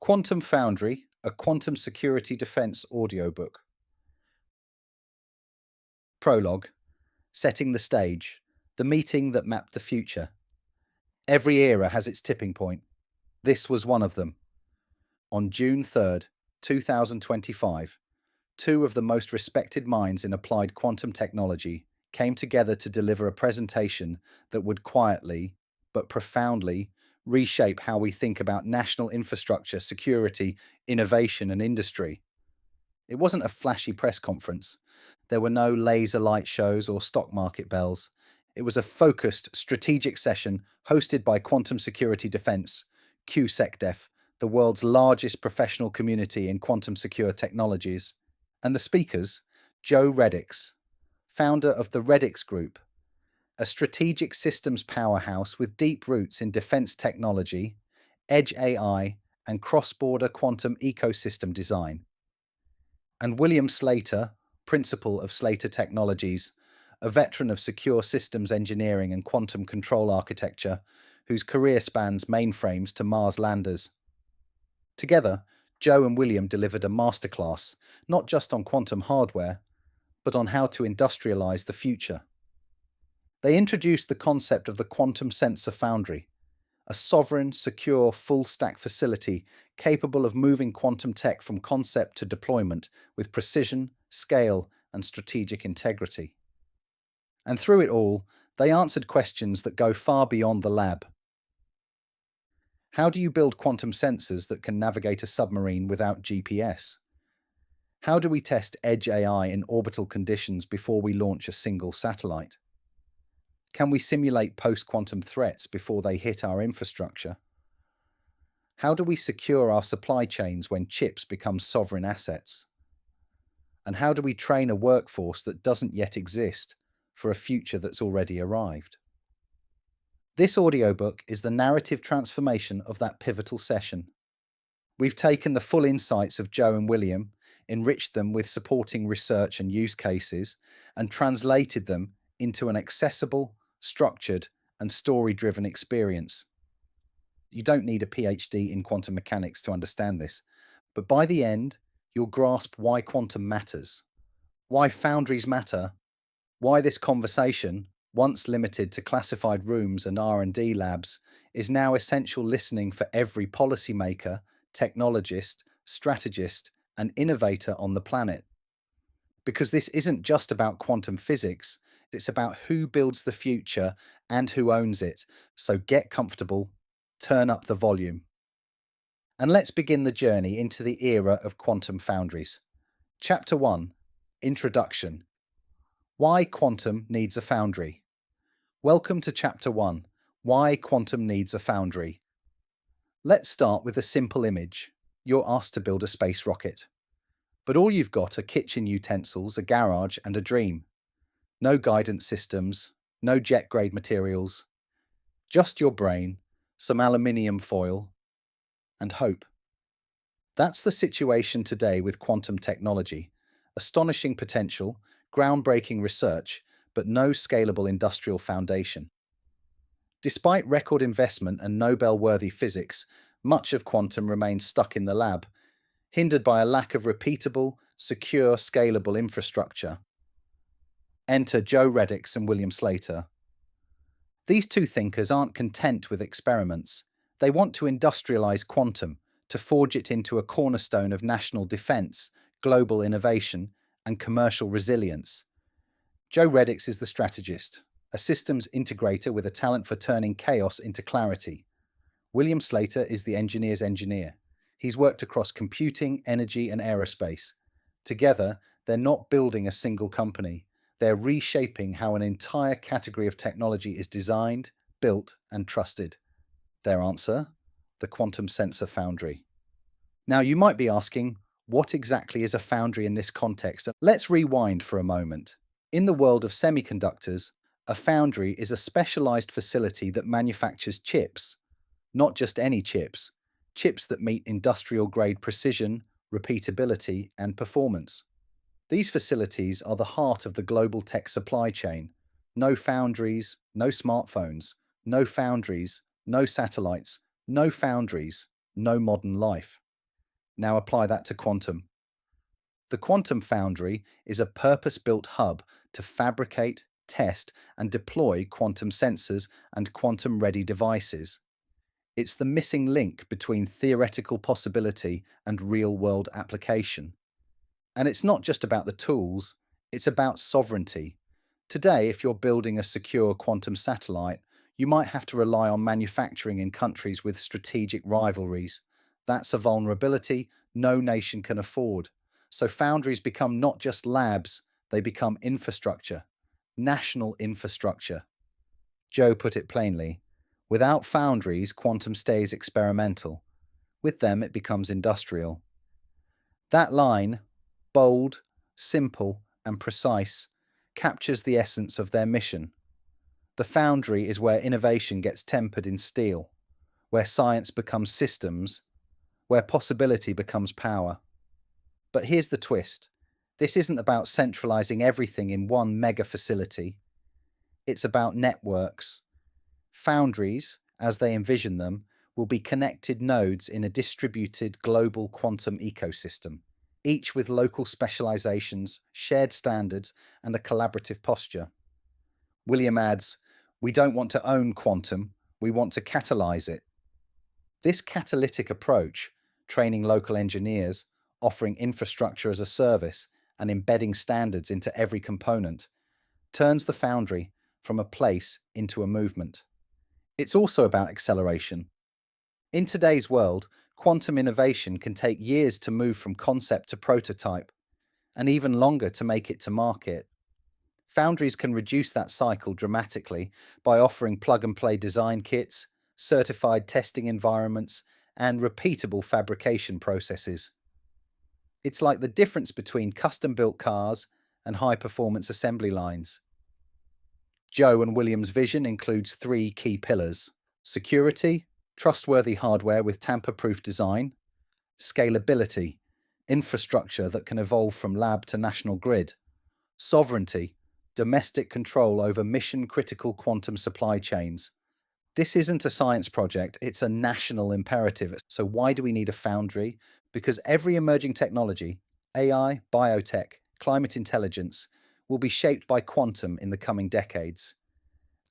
Quantum Foundry, a quantum security defense audiobook. Prologue, setting the stage, the meeting that mapped the future. Every era has its tipping point. This was one of them. On June 3rd, 2025, two of the most respected minds in applied quantum technology came together to deliver a presentation that would quietly, but profoundly, reshape how we think about national infrastructure, security, innovation, and industry. It wasn't a flashy press conference. There were no laser light shows or stock market bells. It was a focused, strategic session hosted by Quantum Security Defense, QSecDef, the world's largest professional community in quantum secure technologies. And the speakers, Joe Reddix, founder of the Reddix Group, a strategic systems powerhouse with deep roots in defense technology, edge AI, and cross-border quantum ecosystem design. And William Slater, principal of Slater Technologies, a veteran of secure systems engineering and quantum control architecture, whose career spans mainframes to Mars landers. Together, Joe and William delivered a masterclass, not just on quantum hardware, but on how to industrialize the future. They introduced the concept of the Quantum Sensor Foundry, a sovereign, secure, full-stack facility capable of moving quantum tech from concept to deployment with precision, scale, and strategic integrity. And through it all, they answered questions that go far beyond the lab. How do you build quantum sensors that can navigate a submarine without GPS? How do we test edge AI in orbital conditions before we launch a single satellite? Can we simulate post-quantum threats before they hit our infrastructure? How do we secure our supply chains when chips become sovereign assets? And how do we train a workforce that doesn't yet exist for a future that's already arrived? This audiobook is the narrative transformation of that pivotal session. We've taken the full insights of Joe and William, enriched them with supporting research and use cases, and translated them into an accessible, structured, and story-driven experience. You don't need a PhD in quantum mechanics to understand this, but by the end, you'll grasp why quantum matters, why foundries matter, why this conversation, once limited to classified rooms and R&D labs, is now essential listening for every policymaker, technologist, strategist, and innovator on the planet. Because this isn't just about quantum physics, it's about who builds the future and who owns it. So get comfortable, turn up the volume. And let's begin the journey into the era of quantum foundries. Chapter 1, Introduction. Why quantum needs a foundry. Welcome to Chapter 1, Why Quantum Needs a Foundry. Let's start with a simple image. You're asked to build a space rocket. But all you've got are kitchen utensils, a garage, and a dream. No guidance systems, no jet-grade materials, just your brain, some aluminium foil, and hope. That's the situation today with quantum technology. Astonishing potential, groundbreaking research, but no scalable industrial foundation. Despite record investment and Nobel-worthy physics, much of quantum remains stuck in the lab, hindered by a lack of repeatable, secure, scalable infrastructure. Enter Joe Reddix and William Slater. These two thinkers aren't content with experiments. They want to industrialize quantum, to forge it into a cornerstone of national defense, global innovation, and commercial resilience. Joe Reddix is the strategist, a systems integrator with a talent for turning chaos into clarity. William Slater is the engineer's engineer. He's worked across computing, energy, and aerospace. Together, they're not building a single company. They're reshaping how an entire category of technology is designed, built, and trusted. Their answer? The Quantum Sensor Foundry. Now, you might be asking, what exactly is a foundry in this context? Let's rewind for a moment. In the world of semiconductors, a foundry is a specialized facility that manufactures chips. Not just any chips. Chips that meet industrial-grade precision, repeatability, and performance. These facilities are the heart of the global tech supply chain. No foundries, no smartphones. No foundries, no satellites. No foundries, no modern life. Now apply that to quantum. The Quantum Foundry is a purpose-built hub to fabricate, test, and deploy quantum sensors and quantum-ready devices. It's the missing link between theoretical possibility and real-world application. And it's not just about the tools, it's about sovereignty. Today, if you're building a secure quantum satellite, you might have to rely on manufacturing in countries with strategic rivalries. That's a vulnerability no nation can afford. So foundries become not just labs, they become infrastructure, national infrastructure. Joe put it plainly, without foundries, quantum stays experimental. With them, it becomes industrial. That line, bold, simple, and precise, captures the essence of their mission. The foundry is where innovation gets tempered in steel, where science becomes systems, where possibility becomes power. But here's the twist. This isn't about centralizing everything in one mega facility. It's about networks. Foundries, as they envision them, will be connected nodes in a distributed global quantum ecosystem, each with local specializations, shared standards, and a collaborative posture. William adds, "We don't want to own quantum, we want to catalyze it." This catalytic approach, training local engineers, offering infrastructure as a service, and embedding standards into every component, turns the foundry from a place into a movement. It's also about acceleration. In today's world, quantum innovation can take years to move from concept to prototype, and even longer to make it to market. Foundries can reduce that cycle dramatically by offering plug-and-play design kits, certified testing environments, and repeatable fabrication processes. It's like the difference between custom-built cars and high-performance assembly lines. Joe and William's vision includes three key pillars: security, trustworthy hardware with tamper-proof design; scalability, infrastructure that can evolve from lab to national grid; sovereignty, domestic control over mission-critical quantum supply chains. This isn't a science project, it's a national imperative. So why do we need a foundry? Because every emerging technology, AI, biotech, climate intelligence, will be shaped by quantum in the coming decades.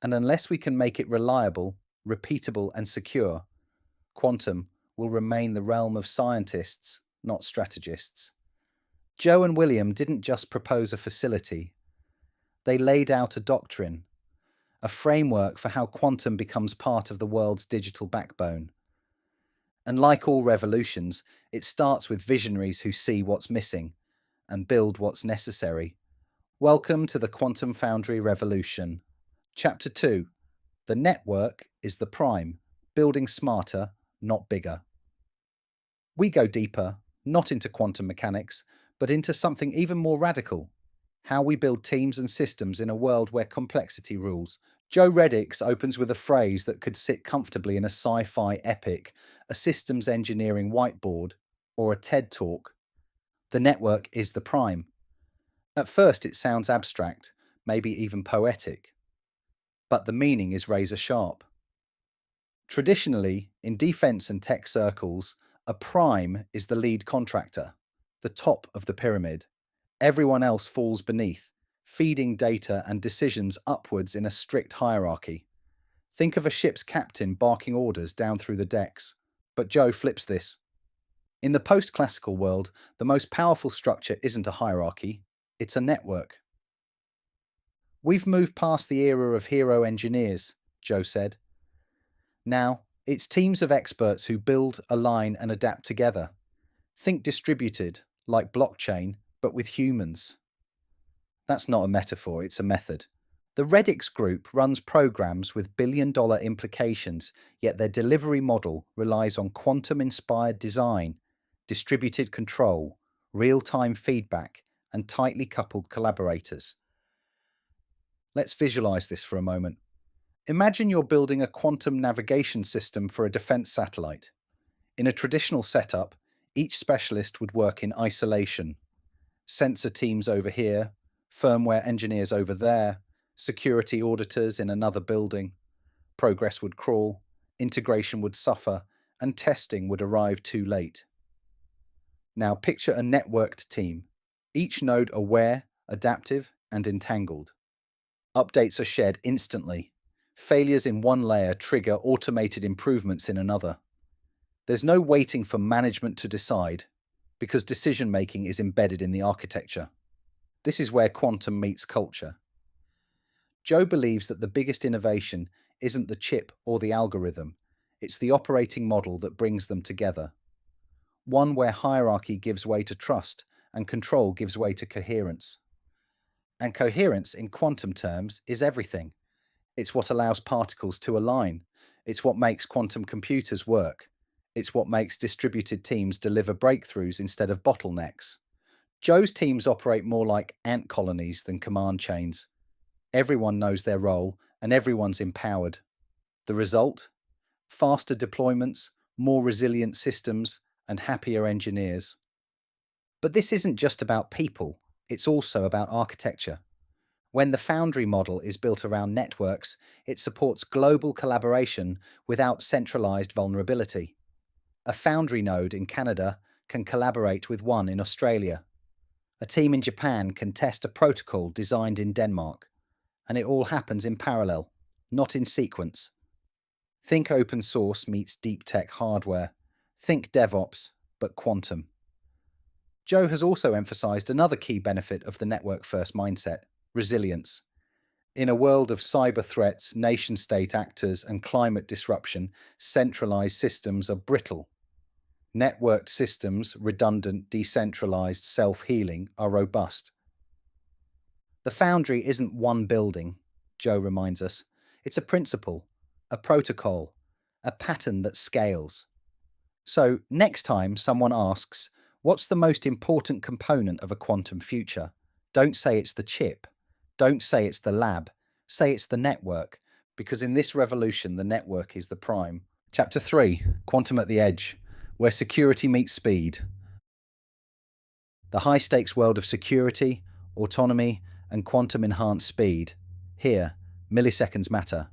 And unless we can make it reliable, repeatable, and secure, quantum will remain the realm of scientists, not strategists. Joe and William didn't just propose a facility. They laid out a doctrine, a framework for how quantum becomes part of the world's digital backbone. And like all revolutions, it starts with visionaries who see what's missing and build what's necessary. Welcome to the Quantum Foundry Revolution. Chapter 2. The network is the prime, building smarter, not bigger. We go deeper, not into quantum mechanics, but into something even more radical: how we build teams and systems in a world where complexity rules. Joe Reddix opens with a phrase that could sit comfortably in a sci-fi epic, a systems engineering whiteboard, or a TED talk. The network is the prime. At first it sounds abstract, maybe even poetic, but the meaning is razor sharp. Traditionally, in defense and tech circles, a prime is the lead contractor, the top of the pyramid. Everyone else falls beneath, feeding data and decisions upwards in a strict hierarchy. Think of a ship's captain barking orders down through the decks. But Joe flips this. In the post-classical world, the most powerful structure isn't a hierarchy, it's a network. We've moved past the era of hero engineers, Joe said. Now, it's teams of experts who build, align, and adapt together. Think distributed, like blockchain, but with humans. That's not a metaphor, it's a method. The Reddix Group runs programs with billion-dollar implications, yet their delivery model relies on quantum-inspired design, distributed control, real-time feedback, and tightly coupled collaborators. Let's visualize this for a moment. Imagine you're building a quantum navigation system for a defense satellite. In a traditional setup, each specialist would work in isolation. Sensor teams over here, firmware engineers over there, security auditors in another building. Progress would crawl, integration would suffer, and testing would arrive too late. Now picture a networked team, each node aware, adaptive, and entangled. Updates are shared instantly. Failures in one layer trigger automated improvements in another. There's no waiting for management to decide, because decision-making is embedded in the architecture. This is where quantum meets culture. Joe believes that the biggest innovation isn't the chip or the algorithm, it's the operating model that brings them together. One where hierarchy gives way to trust and control gives way to coherence. And coherence, in quantum terms, is everything. It's what allows particles to align. It's what makes quantum computers work. It's what makes distributed teams deliver breakthroughs instead of bottlenecks. Joe's teams operate more like ant colonies than command chains. Everyone knows their role and everyone's empowered. The result? Faster deployments, more resilient systems, and happier engineers. But this isn't just about people, it's also about architecture. When the Foundry model is built around networks, it supports global collaboration without centralized vulnerability. A Foundry node in Canada can collaborate with one in Australia. A team in Japan can test a protocol designed in Denmark. And it all happens in parallel, not in sequence. Think open source meets deep tech hardware. Think DevOps, but quantum. Joe has also emphasized another key benefit of the network-first mindset: resilience. In a world of cyber threats, nation-state actors, and climate disruption, centralized systems are brittle. Networked systems, redundant, decentralized, self-healing, are robust. The Foundry isn't one building, Joe reminds us. It's a principle, a protocol, a pattern that scales. So, next time someone asks, what's the most important component of a quantum future? Don't say it's the chip. Don't say it's the lab. Say it's the network, because in this revolution, the network is the prime. Chapter 3, Quantum at the Edge, where security meets speed. The high-stakes world of security, autonomy, and quantum-enhanced speed. Here, milliseconds matter.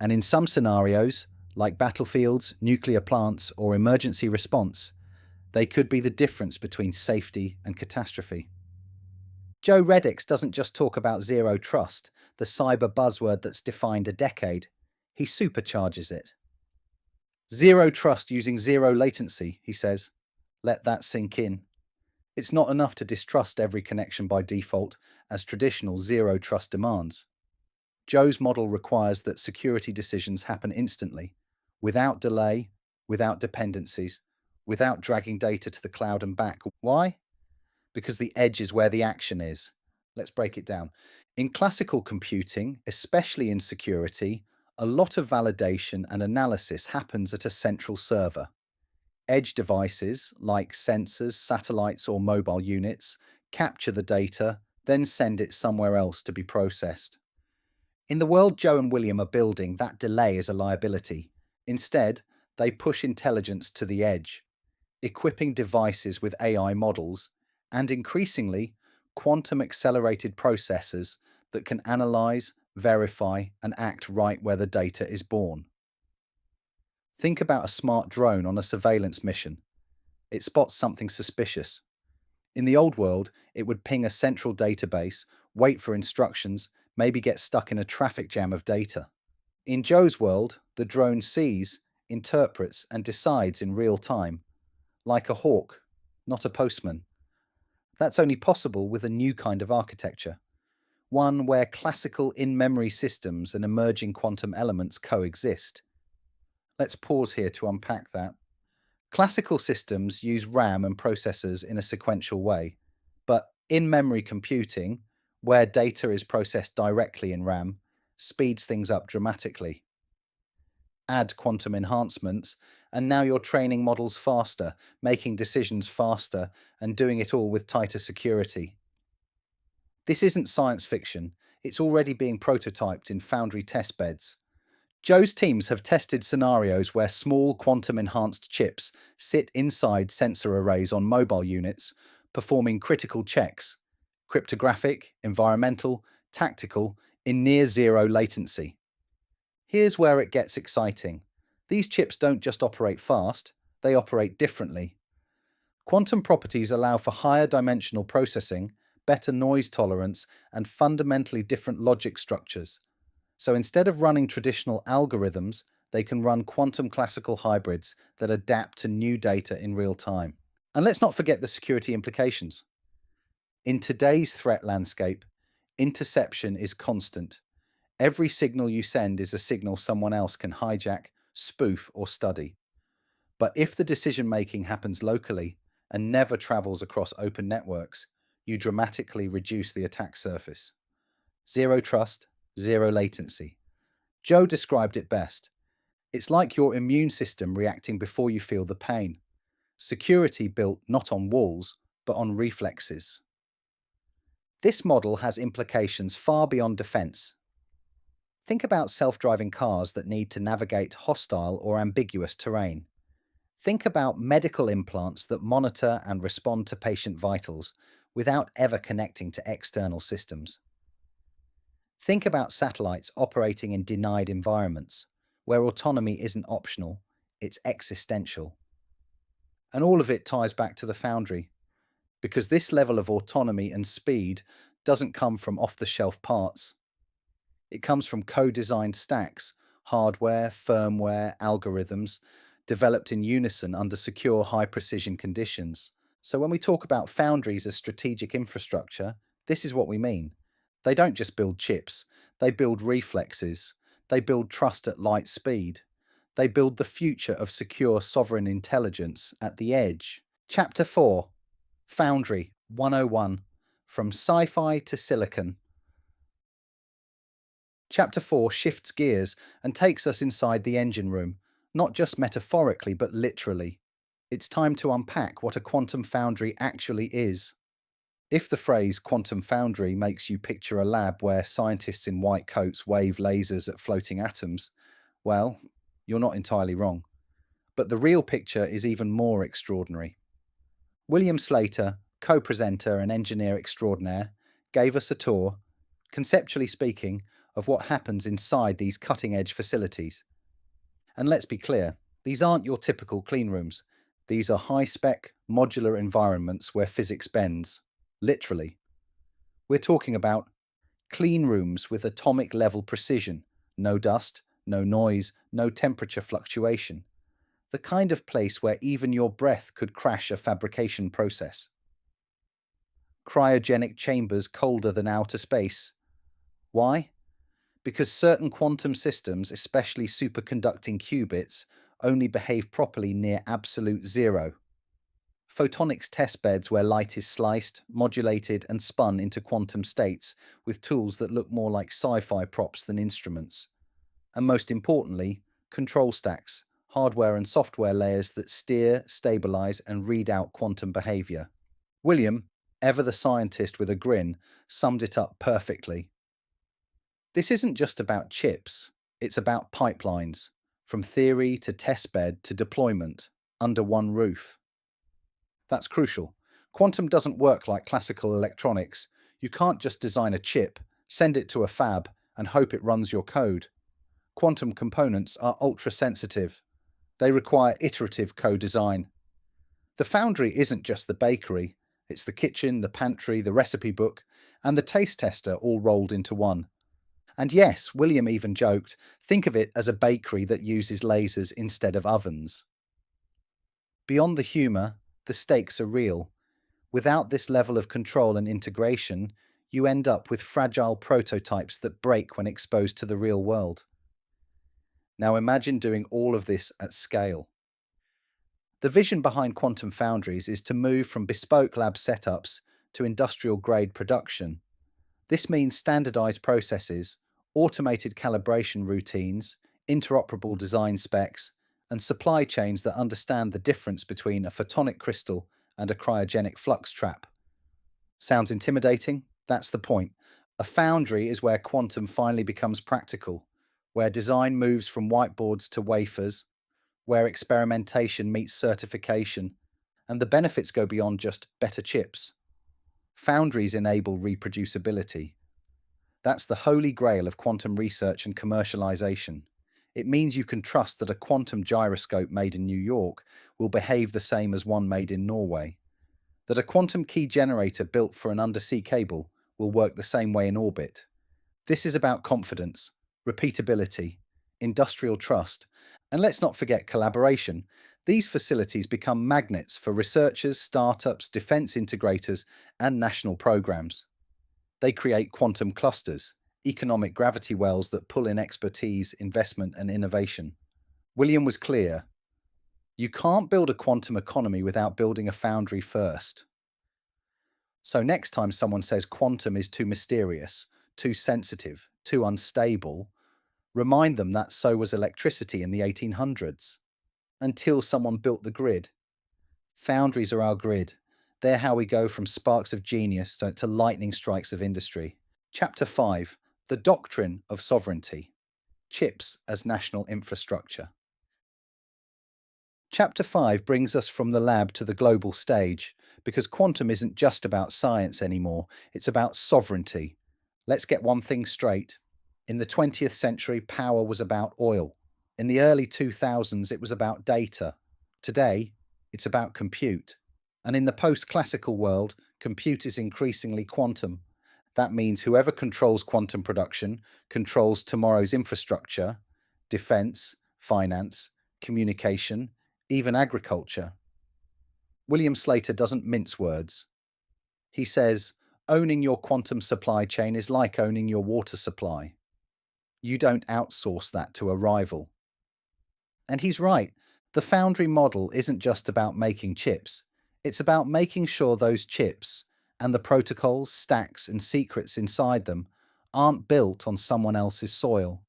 And in some scenarios, like battlefields, nuclear plants, or emergency response, they could be the difference between safety and catastrophe. Joe Reddix doesn't just talk about zero trust, the cyber buzzword that's defined a decade. He supercharges it. Zero trust using zero latency, he says. Let that sink in. It's not enough to distrust every connection by default, as traditional zero trust demands. Joe's model requires that security decisions happen instantly, without delay, without dependencies, without dragging data to the cloud and back. Why? Because the edge is where the action is. Let's break it down. In classical computing, especially in security, a lot of validation and analysis happens at a central server. Edge devices, like sensors, satellites, or mobile units, capture the data, then send it somewhere else to be processed. In the world Joe and William are building, that delay is a liability. Instead, they push intelligence to the edge, equipping devices with AI models, and increasingly, quantum-accelerated processors that can analyze, verify, and act right where the data is born. Think about a smart drone on a surveillance mission. It spots something suspicious. In the old world, it would ping a central database, wait for instructions, maybe get stuck in a traffic jam of data. In Joe's world, the drone sees, interprets, and decides in real time, like a hawk, not a postman. That's only possible with a new kind of architecture, one where classical in-memory systems and emerging quantum elements coexist. Let's pause here to unpack that. Classical systems use RAM and processors in a sequential way, but in-memory computing, where data is processed directly in RAM, speeds things up dramatically. Add quantum enhancements, and now you're training models faster, making decisions faster, and doing it all with tighter security. This isn't science fiction, it's already being prototyped in Foundry testbeds. Joe's teams have tested scenarios where small quantum-enhanced chips sit inside sensor arrays on mobile units, performing critical checks, cryptographic, environmental, tactical, in near-zero latency. Here's where it gets exciting. These chips don't just operate fast, they operate differently. Quantum properties allow for higher dimensional processing, better noise tolerance, and fundamentally different logic structures. So instead of running traditional algorithms, they can run quantum classical hybrids that adapt to new data in real time. And let's not forget the security implications. In today's threat landscape, interception is constant. Every signal you send is a signal someone else can hijack, spoof, or study. But if the decision-making happens locally and never travels across open networks, you dramatically reduce the attack surface. Zero trust, zero latency. Joe described it best. It's like your immune system reacting before you feel the pain. Security built not on walls, but on reflexes. This model has implications far beyond defense. Think about self-driving cars that need to navigate hostile or ambiguous terrain. Think about medical implants that monitor and respond to patient vitals without ever connecting to external systems. Think about satellites operating in denied environments, where autonomy isn't optional, it's existential. And all of it ties back to the Foundry, because this level of autonomy and speed doesn't come from off-the-shelf parts. It comes from co-designed stacks, hardware, firmware, algorithms, developed in unison under secure high-precision conditions. So when we talk about foundries as strategic infrastructure, this is what we mean. They don't just build chips, they build reflexes, they build trust at light speed, they build the future of secure sovereign intelligence at the edge. Chapter 4, Foundry 101, From Sci-Fi to Silicon. Chapter 4 shifts gears and takes us inside the engine room, not just metaphorically but literally. It's time to unpack what a quantum foundry actually is. If the phrase quantum foundry makes you picture a lab where scientists in white coats wave lasers at floating atoms, well, you're not entirely wrong. But the real picture is even more extraordinary. William Slater, co-presenter and engineer extraordinaire, gave us a tour, conceptually speaking, of what happens inside these cutting-edge facilities. And let's be clear, these aren't your typical clean rooms. These are high-spec, modular environments where physics bends. Literally. We're talking about clean rooms with atomic-level precision, no dust, no noise, no temperature fluctuation. The kind of place where even your breath could crash a fabrication process. Cryogenic chambers colder than outer space. Why? Because certain quantum systems, especially superconducting qubits, only behave properly near absolute zero. Photonics testbeds where light is sliced, modulated, and spun into quantum states with tools that look more like sci-fi props than instruments. And most importantly, control stacks, hardware and software layers that steer, stabilize, and read out quantum behavior. William, ever the scientist with a grin, summed it up perfectly. This isn't just about chips, it's about pipelines, from theory to testbed to deployment, under one roof. That's crucial. Quantum doesn't work like classical electronics. You can't just design a chip, send it to a fab, and hope it runs your code. Quantum components are ultra-sensitive. They require iterative co-design. The foundry isn't just the bakery, it's the kitchen, the pantry, the recipe book, and the taste tester all rolled into one. And yes, William even joked, think of it as a bakery that uses lasers instead of ovens. Beyond the humour, the stakes are real. Without this level of control and integration, you end up with fragile prototypes that break when exposed to the real world. Now imagine doing all of this at scale. The vision behind quantum foundries is to move from bespoke lab setups to industrial-grade production. This means standardized processes, automated calibration routines, interoperable design specs, and supply chains that understand the difference between a photonic crystal and a cryogenic flux trap. Sounds intimidating? That's the point. A foundry is where quantum finally becomes practical, where design moves from whiteboards to wafers, where experimentation meets certification, and the benefits go beyond just better chips. Foundries enable reproducibility. That's the holy grail of quantum research and commercialization. It means you can trust that a quantum gyroscope made in New York will behave the same as one made in Norway, that a quantum key generator built for an undersea cable will work the same way in orbit. This is about confidence, repeatability, industrial trust, and let's not forget collaboration. These facilities become magnets for researchers, startups, defense integrators, and national programs. They create quantum clusters, economic gravity wells that pull in expertise, investment, and innovation. William was clear: you can't build a quantum economy without building a foundry first. So next time someone says quantum is too mysterious, too sensitive, too unstable, remind them that so was electricity in the 1800s, until someone built the grid. Foundries are our grid. They're how we go from sparks of genius to lightning strikes of industry. Chapter 5: The Doctrine of Sovereignty. Chips as National Infrastructure. Chapter 5 brings us from the lab to the global stage, because quantum isn't just about science anymore, it's about sovereignty. Let's get one thing straight. In the 20th century, power was about oil. In the early 2000s, it was about data. Today, it's about compute. And in the post-classical world, compute is increasingly quantum. That means whoever controls quantum production controls tomorrow's infrastructure, defense, finance, communication, even agriculture. William Slater doesn't mince words. He says, owning your quantum supply chain is like owning your water supply. You don't outsource that to a rival. And he's right. The foundry model isn't just about making chips. It's about making sure those chips and the protocols, stacks, and secrets inside them aren't built on someone else's soil.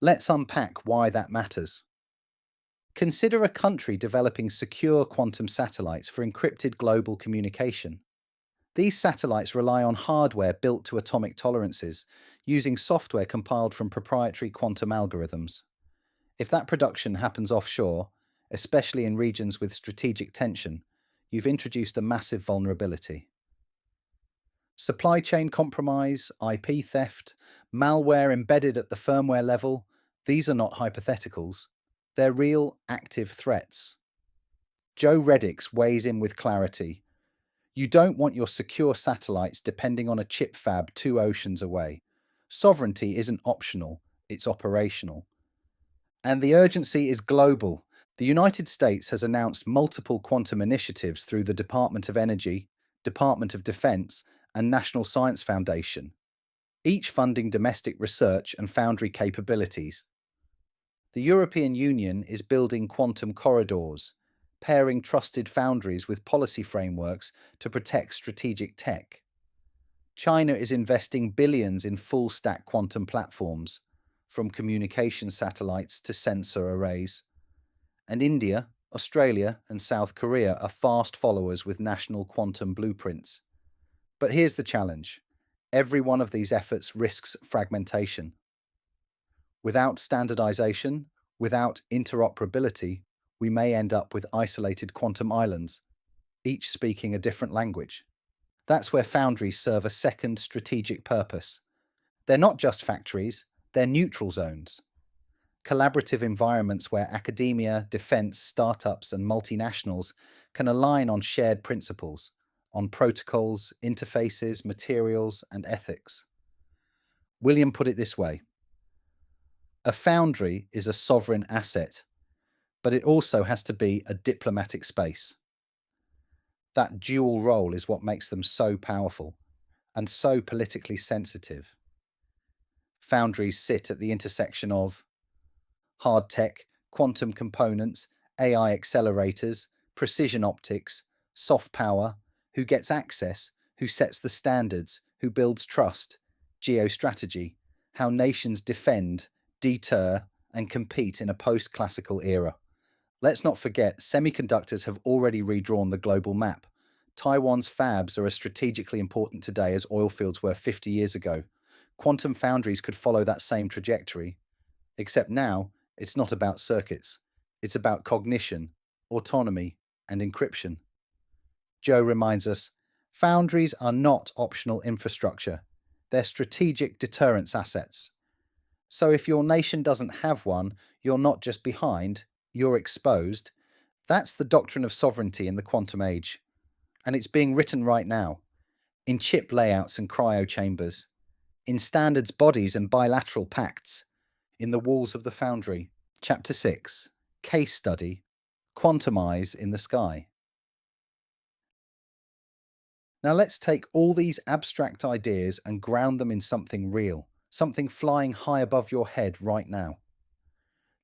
Let's unpack why that matters. Consider a country developing secure quantum satellites for encrypted global communication. These satellites rely on hardware built to atomic tolerances, using software compiled from proprietary quantum algorithms. If that production happens offshore, especially in regions with strategic tension, you've introduced a massive vulnerability. Supply chain compromise, IP theft, malware embedded at the firmware level, these are not hypotheticals. They're real, active threats. Joe Reddix weighs in with clarity. You don't want your secure satellites depending on a chip fab 2 oceans away. Sovereignty isn't optional, it's operational. And the urgency is global. The United States has announced multiple quantum initiatives through the Department of Energy, Department of Defense, and National Science Foundation, each funding domestic research and foundry capabilities. The European Union is building quantum corridors, pairing trusted foundries with policy frameworks to protect strategic tech. China is investing billions in full-stack quantum platforms, from communication satellites to sensor arrays. And India, Australia, and South Korea are fast followers with national quantum blueprints. But here's the challenge. Every one of these efforts risks fragmentation. Without standardization, without interoperability, we may end up with isolated quantum islands, each speaking a different language. That's where foundries serve a second strategic purpose. They're not just factories, they're neutral zones. Collaborative environments where academia, defense, startups, and multinationals can align on shared principles, on protocols, interfaces, materials, and ethics. William put it this way: a foundry is a sovereign asset, but it also has to be a diplomatic space. That dual role is what makes them so powerful and so politically sensitive. Foundries sit at the intersection of hard tech, quantum components, AI accelerators, precision optics, soft power, who gets access, who sets the standards, who builds trust, geostrategy, how nations defend, deter, and compete in a post-classical era. Let's not forget, semiconductors have already redrawn the global map. Taiwan's fabs are as strategically important today as oil fields were 50 years ago. Quantum foundries could follow that same trajectory. Except now, it's not about circuits. It's about cognition, autonomy, and encryption. Joe reminds us, foundries are not optional infrastructure. They're strategic deterrence assets. So if your nation doesn't have one, you're not just behind, you're exposed. That's the doctrine of sovereignty in the quantum age. And it's being written right now, in chip layouts and cryo chambers, in standards bodies and bilateral pacts, in the walls of the foundry. Chapter 6. Case Study. Quantum Eyes in the Sky. Now let's take all these abstract ideas and ground them in something real, something flying high above your head right now.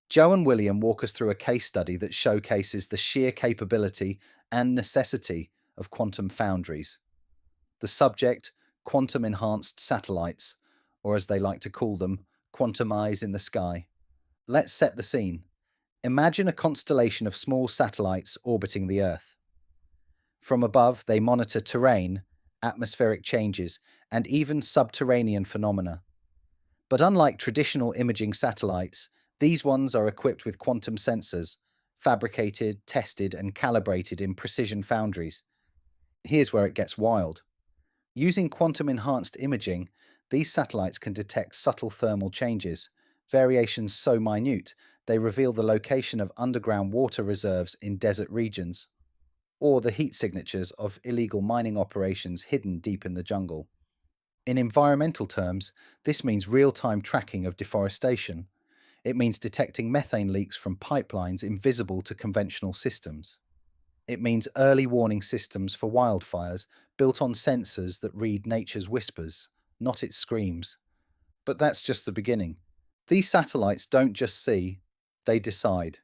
Joe and William walk us through a case study that showcases the sheer capability and necessity of quantum foundries. The subject, quantum-enhanced satellites, or as they like to call them, quantum eyes in the sky. Let's set the scene. Imagine a constellation of small satellites orbiting the Earth. From above, they monitor terrain, atmospheric changes, and even subterranean phenomena. But unlike traditional imaging satellites, these ones are equipped with quantum sensors, fabricated, tested, and calibrated in precision foundries. Here's where it gets wild. Using quantum-enhanced imaging, these satellites can detect subtle thermal changes, variations so minute they reveal the location of underground water reserves in desert regions, or the heat signatures of illegal mining operations hidden deep in the jungle. In environmental terms, this means real-time tracking of deforestation. It means detecting methane leaks from pipelines invisible to conventional systems. It means early warning systems for wildfires built on sensors that read nature's whispers, not its screams. But that's just the beginning. These satellites don't just see, they decide.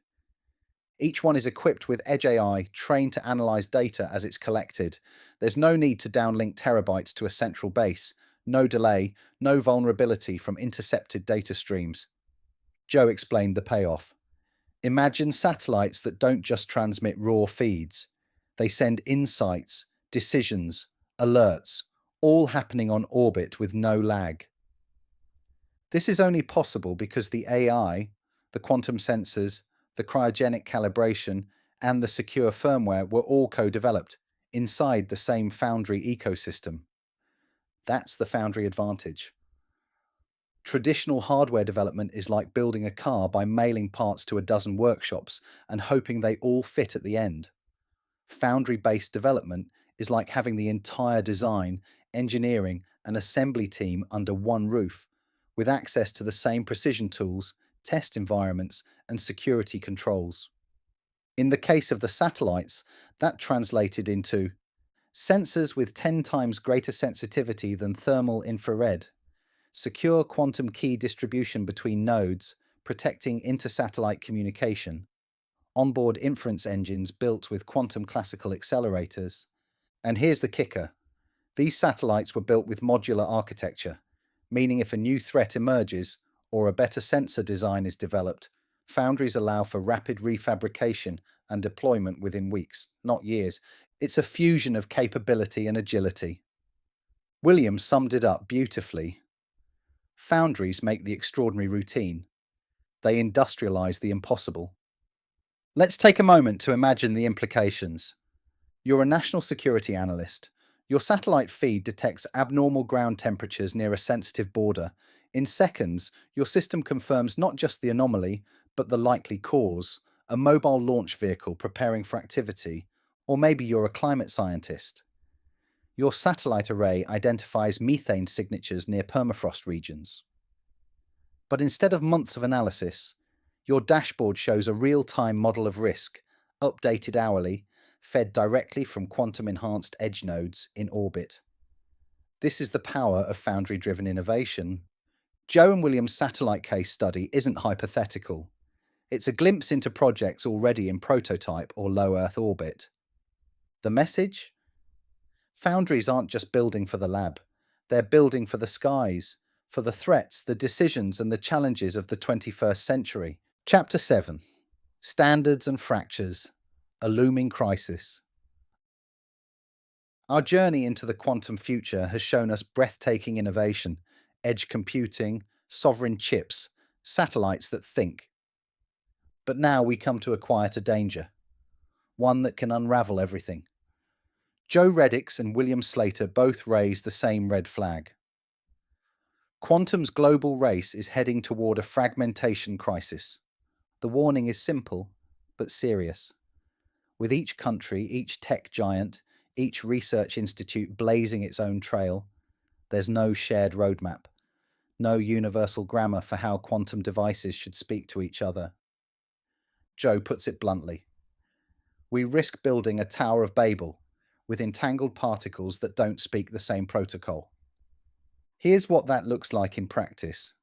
Each one is equipped with Edge AI trained to analyze data as it's collected. There's no need to downlink terabytes to a central base, no delay, no vulnerability from intercepted data streams. Joe explained the payoff. Imagine satellites that don't just transmit raw feeds. They send insights, decisions, alerts, all happening on orbit with no lag. This is only possible because the AI, the quantum sensors, the cryogenic calibration, and the secure firmware were all co-developed inside the same foundry ecosystem. That's the foundry advantage. Traditional hardware development is like building a car by mailing parts to a dozen workshops and hoping they all fit at the end. Foundry-based development is like having the entire design, engineering, and assembly team under one roof, with access to the same precision tools, test environments, and security controls. In the case of the satellites, that translated into sensors with 10 times greater sensitivity than thermal infrared, secure quantum key distribution between nodes, protecting inter-satellite communication, onboard inference engines built with quantum classical accelerators. And here's the kicker. These satellites were built with modular architecture, meaning if a new threat emerges or a better sensor design is developed, foundries allow for rapid refabrication and deployment within weeks, not years. It's a fusion of capability and agility. William summed it up beautifully. Foundries make the extraordinary routine. They industrialize the impossible. Let's take a moment to imagine the implications. You're a national security analyst. Your satellite feed detects abnormal ground temperatures near a sensitive border. In seconds, your system confirms not just the anomaly, but the likely cause, a mobile launch vehicle preparing for activity, or maybe you're a climate scientist. Your satellite array identifies methane signatures near permafrost regions. But instead of months of analysis, your dashboard shows a real-time model of risk, updated hourly, fed directly from quantum-enhanced edge nodes in orbit. This is the power of foundry-driven innovation. Joe and William's satellite case study isn't hypothetical. It's a glimpse into projects already in prototype or low Earth orbit. The message? Foundries aren't just building for the lab. They're building for the skies, for the threats, the decisions, and the challenges of the 21st century. Chapter 7. Standards and Fractures. A Looming Crisis. Our journey into the quantum future has shown us breathtaking innovation, edge computing, sovereign chips, satellites that think. But now we come to a quieter danger, one that can unravel everything. Joe Reddix and William Slater both raise the same red flag. Quantum's global race is heading toward a fragmentation crisis. The warning is simple, but serious. With each country, each tech giant, each research institute blazing its own trail, there's no shared roadmap, no universal grammar for how quantum devices should speak to each other. Joe puts it bluntly. We risk building a Tower of Babel with entangled particles that don't speak the same protocol. Here's what that looks like in practice.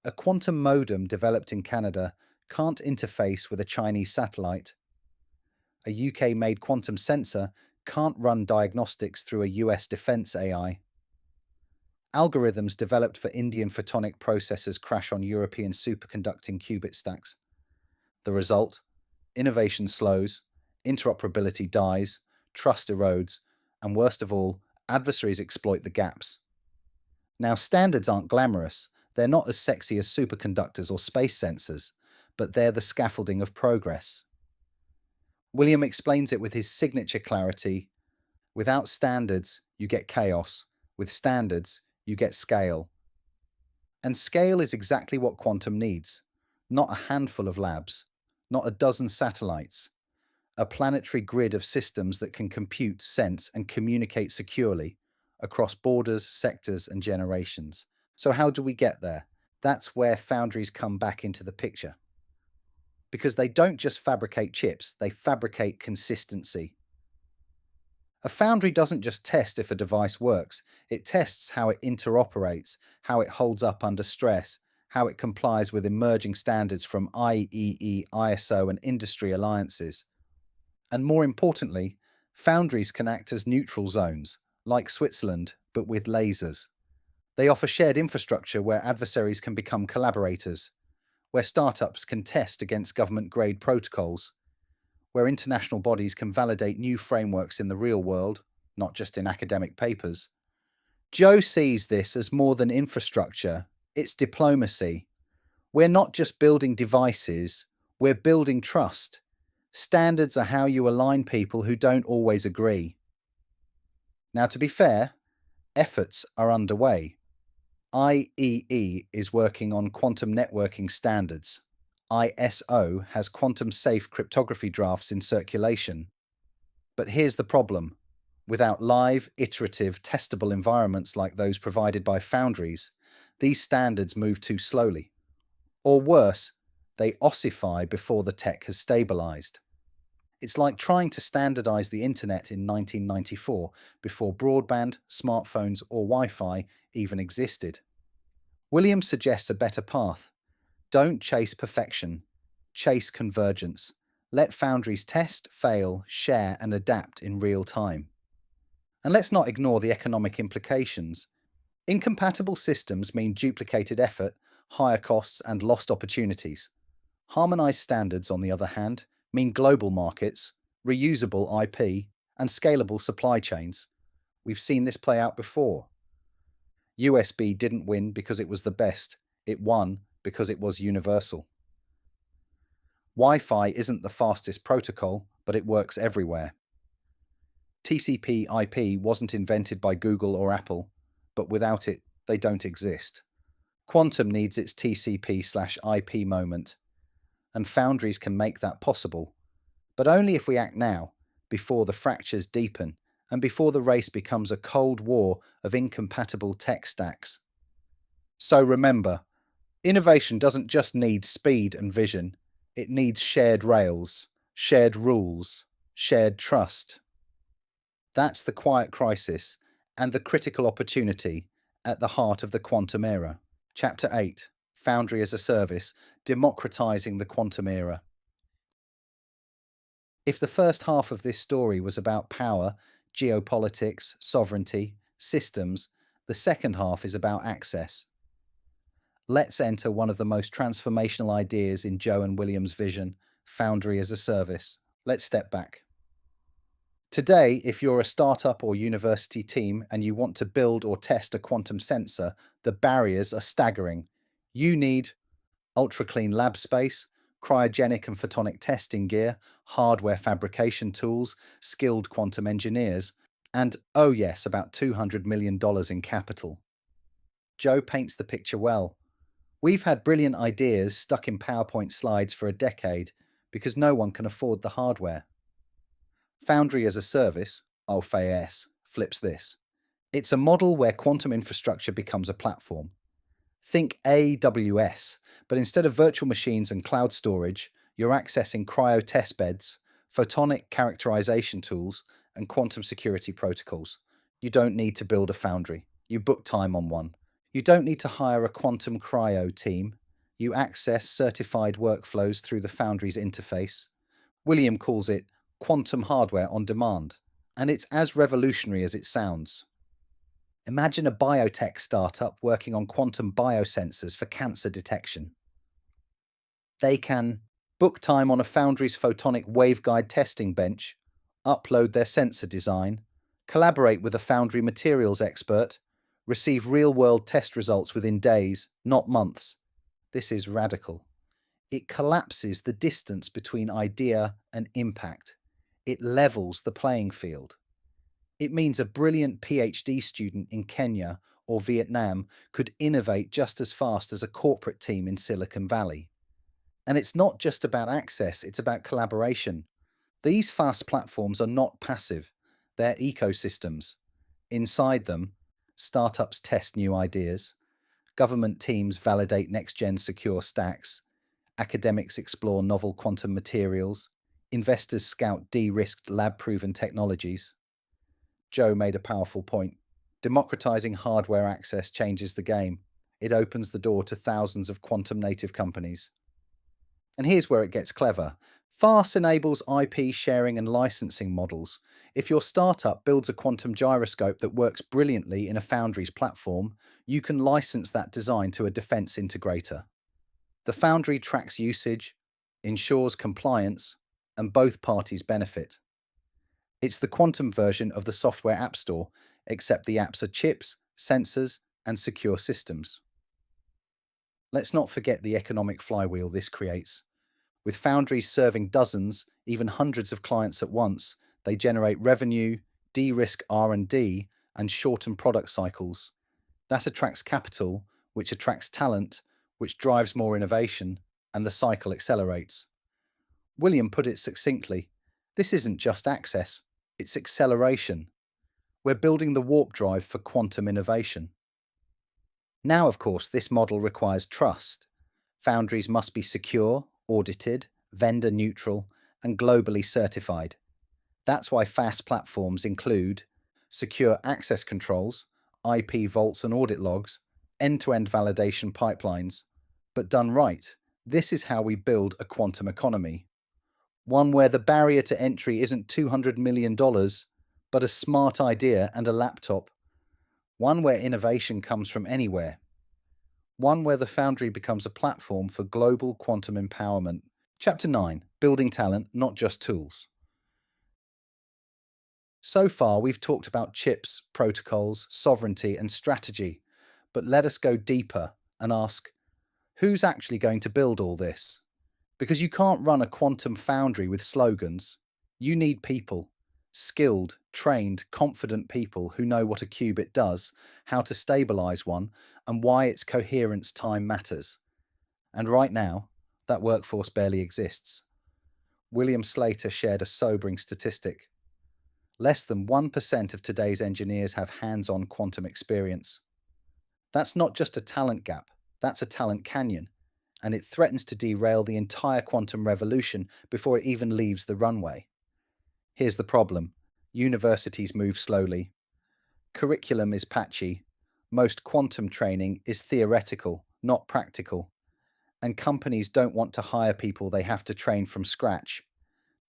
A quantum modem developed in Canada can't interface with a Chinese satellite. A UK-made quantum sensor can't run diagnostics through a US defense AI. Algorithms developed for Indian photonic processors crash on European superconducting qubit stacks. The result? Innovation slows, interoperability dies, trust erodes, and worst of all, adversaries exploit the gaps. Now, standards aren't glamorous. They're not as sexy as superconductors or space sensors, but they're the scaffolding of progress. William explains it with his signature clarity. Without standards, you get chaos. With standards, you get scale. And scale is exactly what quantum needs. Not a handful of labs, not a dozen satellites. A planetary grid of systems that can compute, sense, and communicate securely across borders, sectors, and generations. So how do we get there? That's where foundries come back into the picture. Because they don't just fabricate chips, they fabricate consistency. A foundry doesn't just test if a device works, it tests how it interoperates, how it holds up under stress, how it complies with emerging standards from IEEE, ISO, and industry alliances. And more importantly, foundries can act as neutral zones, like Switzerland, but with lasers. They offer shared infrastructure where adversaries can become collaborators, where startups can test against government-grade protocols, where international bodies can validate new frameworks in the real world, not just in academic papers. Joe sees this as more than infrastructure, it's diplomacy. We're not just building devices, we're building trust. Standards are how you align people who don't always agree. Now, to be fair, efforts are underway. IEEE is working on quantum networking standards. ISO has quantum-safe cryptography drafts in circulation. But here's the problem. Without live, iterative, testable environments like those provided by foundries, these standards move too slowly. Or worse, they ossify before the tech has stabilized. It's like trying to standardize the internet in 1994 before broadband, smartphones, or Wi-Fi even existed. William suggests a better path. Don't chase perfection. Chase convergence. Let foundries test, fail, share, and adapt in real time. And let's not ignore the economic implications. Incompatible systems mean duplicated effort, higher costs, and lost opportunities. Harmonized standards, on the other hand, mean global markets, reusable IP, and scalable supply chains. We've seen this play out before. USB didn't win because it was the best. It won because it was universal. Wi-Fi isn't the fastest protocol, but it works everywhere. TCP/IP wasn't invented by Google or Apple, but without it, they don't exist. Quantum needs its TCP/IP moment, and foundries can make that possible, but only if we act now, before the fractures deepen, and before the race becomes a cold war of incompatible tech stacks. So remember, innovation doesn't just need speed and vision, it needs shared rails, shared rules, shared trust. That's the quiet crisis and the critical opportunity at the heart of the quantum era. Chapter 8, Foundry as a Service, Democratizing the Quantum Era. If the first half of this story was about power, geopolitics, sovereignty, systems, the second half is about access. Let's enter one of the most transformational ideas in Joe and William's vision, Foundry as a Service. Let's step back. Today, if you're a startup or university team and you want to build or test a quantum sensor, the barriers are staggering. You need ultra-clean lab space, cryogenic and photonic testing gear, hardware fabrication tools, skilled quantum engineers, and, oh yes, about $200 million in capital. Joe paints the picture well. We've had brilliant ideas stuck in PowerPoint slides for a decade because no one can afford the hardware. Foundry as a Service, (OFAS), flips this. It's a model where quantum infrastructure becomes a platform. Think AWS, but instead of virtual machines and cloud storage, you're accessing cryo testbeds, photonic characterization tools, and quantum security protocols. You don't need to build a foundry. You book time on one. You don't need to hire a quantum cryo team. You access certified workflows through the foundry's interface. William calls it quantum hardware on demand, and it's as revolutionary as it sounds. Imagine a biotech startup working on quantum biosensors for cancer detection. They can book time on a foundry's photonic waveguide testing bench, upload their sensor design, collaborate with a foundry materials expert, receive real-world test results within days, not months. This is radical. It collapses the distance between idea and impact. It levels the playing field. It means a brilliant PhD student in Kenya or Vietnam could innovate just as fast as a corporate team in Silicon Valley. And it's not just about access, it's about collaboration. These fast platforms are not passive, they're ecosystems. Inside them, startups test new ideas, government teams validate next-gen secure stacks, academics explore novel quantum materials, investors scout de-risked lab-proven technologies. Joe made a powerful point. Democratizing hardware access changes the game. It opens the door to thousands of quantum-native companies. And here's where it gets clever. FAST enables IP sharing and licensing models. If your startup builds a quantum gyroscope that works brilliantly in a foundry's platform, you can license that design to a defense integrator. The foundry tracks usage, ensures compliance, and both parties benefit. It's the quantum version of the software app store, except the apps are chips, sensors, and secure systems. Let's not forget the economic flywheel this creates. With foundries serving dozens, even hundreds of clients at once, they generate revenue, de-risk R&D, and shorten product cycles. That attracts capital, which attracts talent, which drives more innovation, and the cycle accelerates. William put it succinctly. This isn't just access, it's acceleration. We're building the warp drive for quantum innovation. Now, of course, this model requires trust. Foundries must be secure, audited, vendor neutral, and globally certified. That's why fast platforms include secure access controls, IP vaults and audit logs, end-to-end validation pipelines. But done right, this is how we build a quantum economy. One where the barrier to entry isn't $200 million, but a smart idea and a laptop. One where innovation comes from anywhere. One where the foundry becomes a platform for global quantum empowerment. Chapter 9. Building talent, not just tools. So far, we've talked about chips, protocols, sovereignty, and strategy. But let us go deeper and ask, who's actually going to build all this? Because you can't run a quantum foundry with slogans. You need people. Skilled, trained, confident people who know what a qubit does, how to stabilize one, and why its coherence time matters. And right now, that workforce barely exists. William Slater shared a sobering statistic. Less than 1% of today's engineers have hands-on quantum experience. That's not just a talent gap, that's a talent canyon, and it threatens to derail the entire quantum revolution before it even leaves the runway. Here's the problem. Universities move slowly. Curriculum is patchy. Most quantum training is theoretical, not practical. And companies don't want to hire people they have to train from scratch.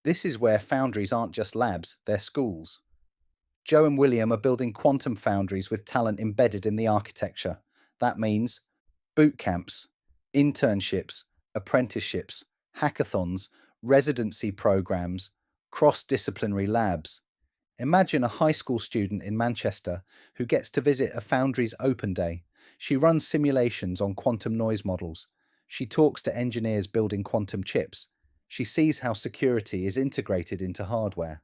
This is where foundries aren't just labs, they're schools. Joe and William are building quantum foundries with talent embedded in the architecture. That means boot camps, internships, apprenticeships, hackathons, residency programs, cross-disciplinary labs. Imagine a high school student in Manchester who gets to visit a foundry's open day. She runs simulations on quantum noise models. She talks to engineers building quantum chips. She sees how security is integrated into hardware.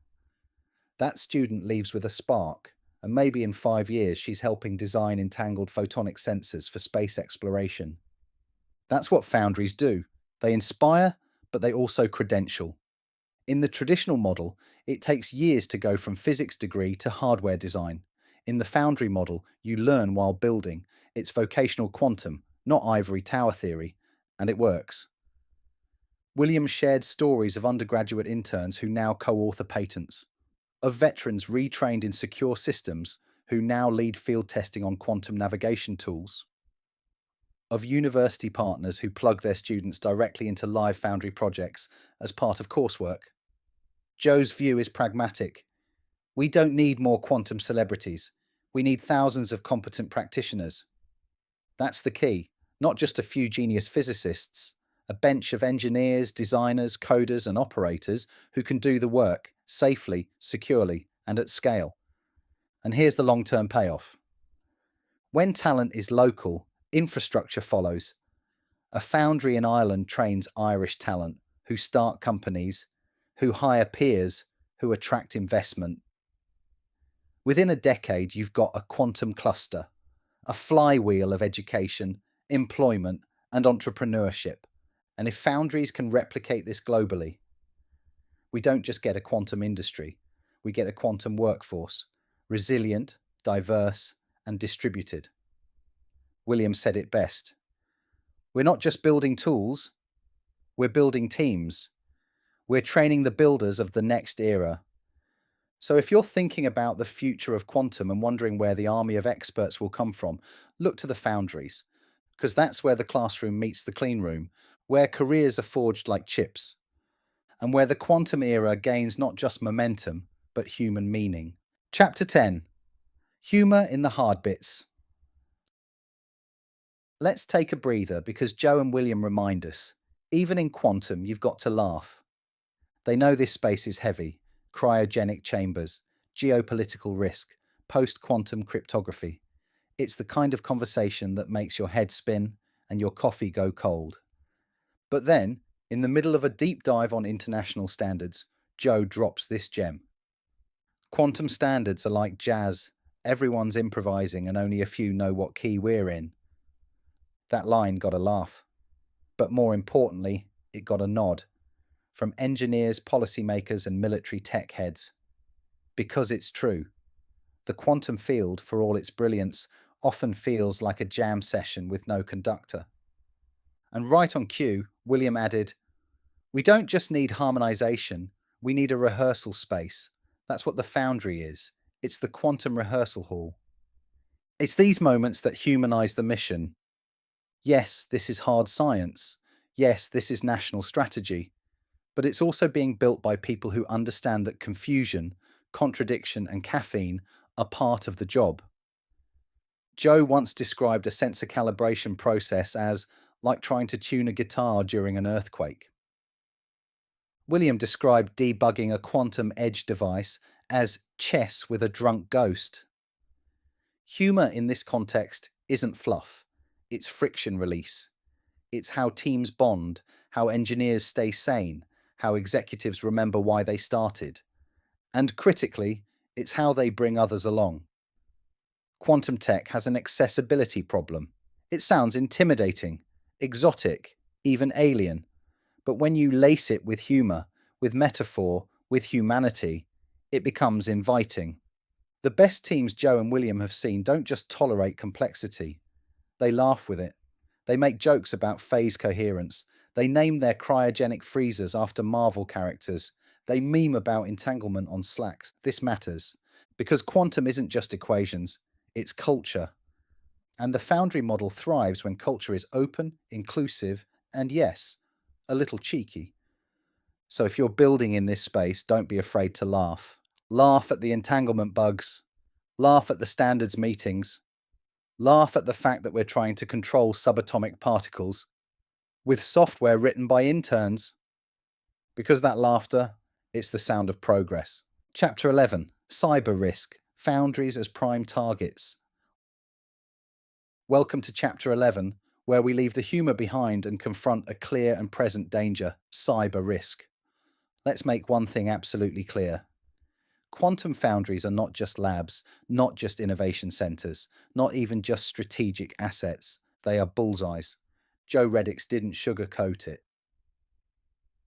That student leaves with a spark, and maybe in 5 years she's helping design entangled photonic sensors for space exploration. That's what foundries do. They inspire, but they also credential. In the traditional model, it takes years to go from physics degree to hardware design. In the foundry model, you learn while building. It's vocational quantum, not ivory tower theory, and it works. William shared stories of undergraduate interns who now co-author patents, of veterans retrained in secure systems who now lead field testing on quantum navigation tools, of university partners who plug their students directly into live foundry projects as part of coursework. Joe's view is pragmatic. We don't need more quantum celebrities. We need thousands of competent practitioners. That's the key, not just a few genius physicists, a bench of engineers, designers, coders, and operators who can do the work safely, securely, and at scale. And here's the long-term payoff. When talent is local, infrastructure follows. A foundry in Ireland trains Irish talent who start companies, who hire peers, who attract investment. Within a decade, you've got a quantum cluster, a flywheel of education, employment, and entrepreneurship. And if foundries can replicate this globally, we don't just get a quantum industry, we get a quantum workforce, resilient, diverse, and distributed. William said it best. We're not just building tools, we're building teams. We're training the builders of the next era. So if you're thinking about the future of quantum and wondering where the army of experts will come from, look to the foundries, because that's where the classroom meets the clean room, where careers are forged like chips, and where the quantum era gains not just momentum, but human meaning. Chapter 10. Humour in the hard bits. Let's take a breather because Joe and William remind us, even in quantum, you've got to laugh. They know this space is heavy, cryogenic chambers, geopolitical risk, post-quantum cryptography. It's the kind of conversation that makes your head spin and your coffee go cold. But then, in the middle of a deep dive on international standards, Joe drops this gem. Quantum standards are like jazz. Everyone's improvising and only a few know what key we're in. That line got a laugh. But more importantly, it got a nod. From engineers, policymakers, and military tech heads. Because it's true. The quantum field, for all its brilliance, often feels like a jam session with no conductor. And right on cue, William added, "We don't just need harmonization, we need a rehearsal space. That's what the foundry is. It's the quantum rehearsal hall." It's these moments that humanize the mission. Yes, this is hard science. Yes, this is national strategy. But it's also being built by people who understand that confusion, contradiction, and caffeine are part of the job. Joe once described a sensor calibration process as like trying to tune a guitar during an earthquake. William described debugging a quantum edge device as chess with a drunk ghost. Humour in this context isn't fluff, it's friction release. It's how teams bond, how engineers stay sane, how executives remember why they started. And critically, it's how they bring others along. Quantum tech has an accessibility problem. It sounds intimidating, exotic, even alien. But when you lace it with humour, with metaphor, with humanity, it becomes inviting. The best teams Joe and William have seen don't just tolerate complexity. They laugh with it. They make jokes about phase coherence. They name their cryogenic freezers after Marvel characters. They meme about entanglement on Slack. This matters, because quantum isn't just equations, it's culture. And the foundry model thrives when culture is open, inclusive, and yes, a little cheeky. So if you're building in this space, don't be afraid to laugh. Laugh at the entanglement bugs. Laugh at the standards meetings. Laugh at the fact that we're trying to control subatomic particles with software written by interns. Because that laughter, it's the sound of progress. Chapter 11. Cyber Risk. Foundries as Prime Targets. Welcome to Chapter 11, where we leave the humour behind and confront a clear and present danger, cyber risk. Let's make one thing absolutely clear. Quantum foundries are not just labs, not just innovation centers, not even just strategic assets. They are bullseyes. Joe Reddix didn't sugarcoat it.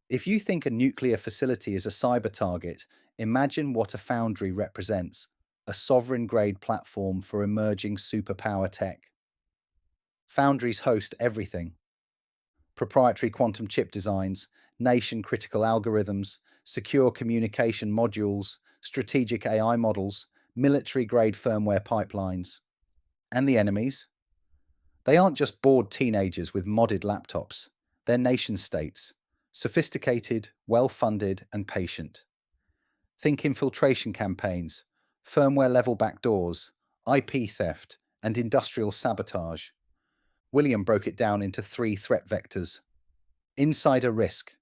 If you think a nuclear facility is a cyber target, imagine what a foundry represents: a sovereign-grade platform for emerging superpower tech. Foundries host everything: proprietary quantum chip designs, nation-critical algorithms, secure communication modules, strategic AI models, military-grade firmware pipelines. And the enemies? They aren't just bored teenagers with modded laptops. They're nation-states, sophisticated, well-funded, and patient. Think infiltration campaigns, firmware-level backdoors, IP theft, and industrial sabotage. William broke it down into 3 threat vectors. Insider risk.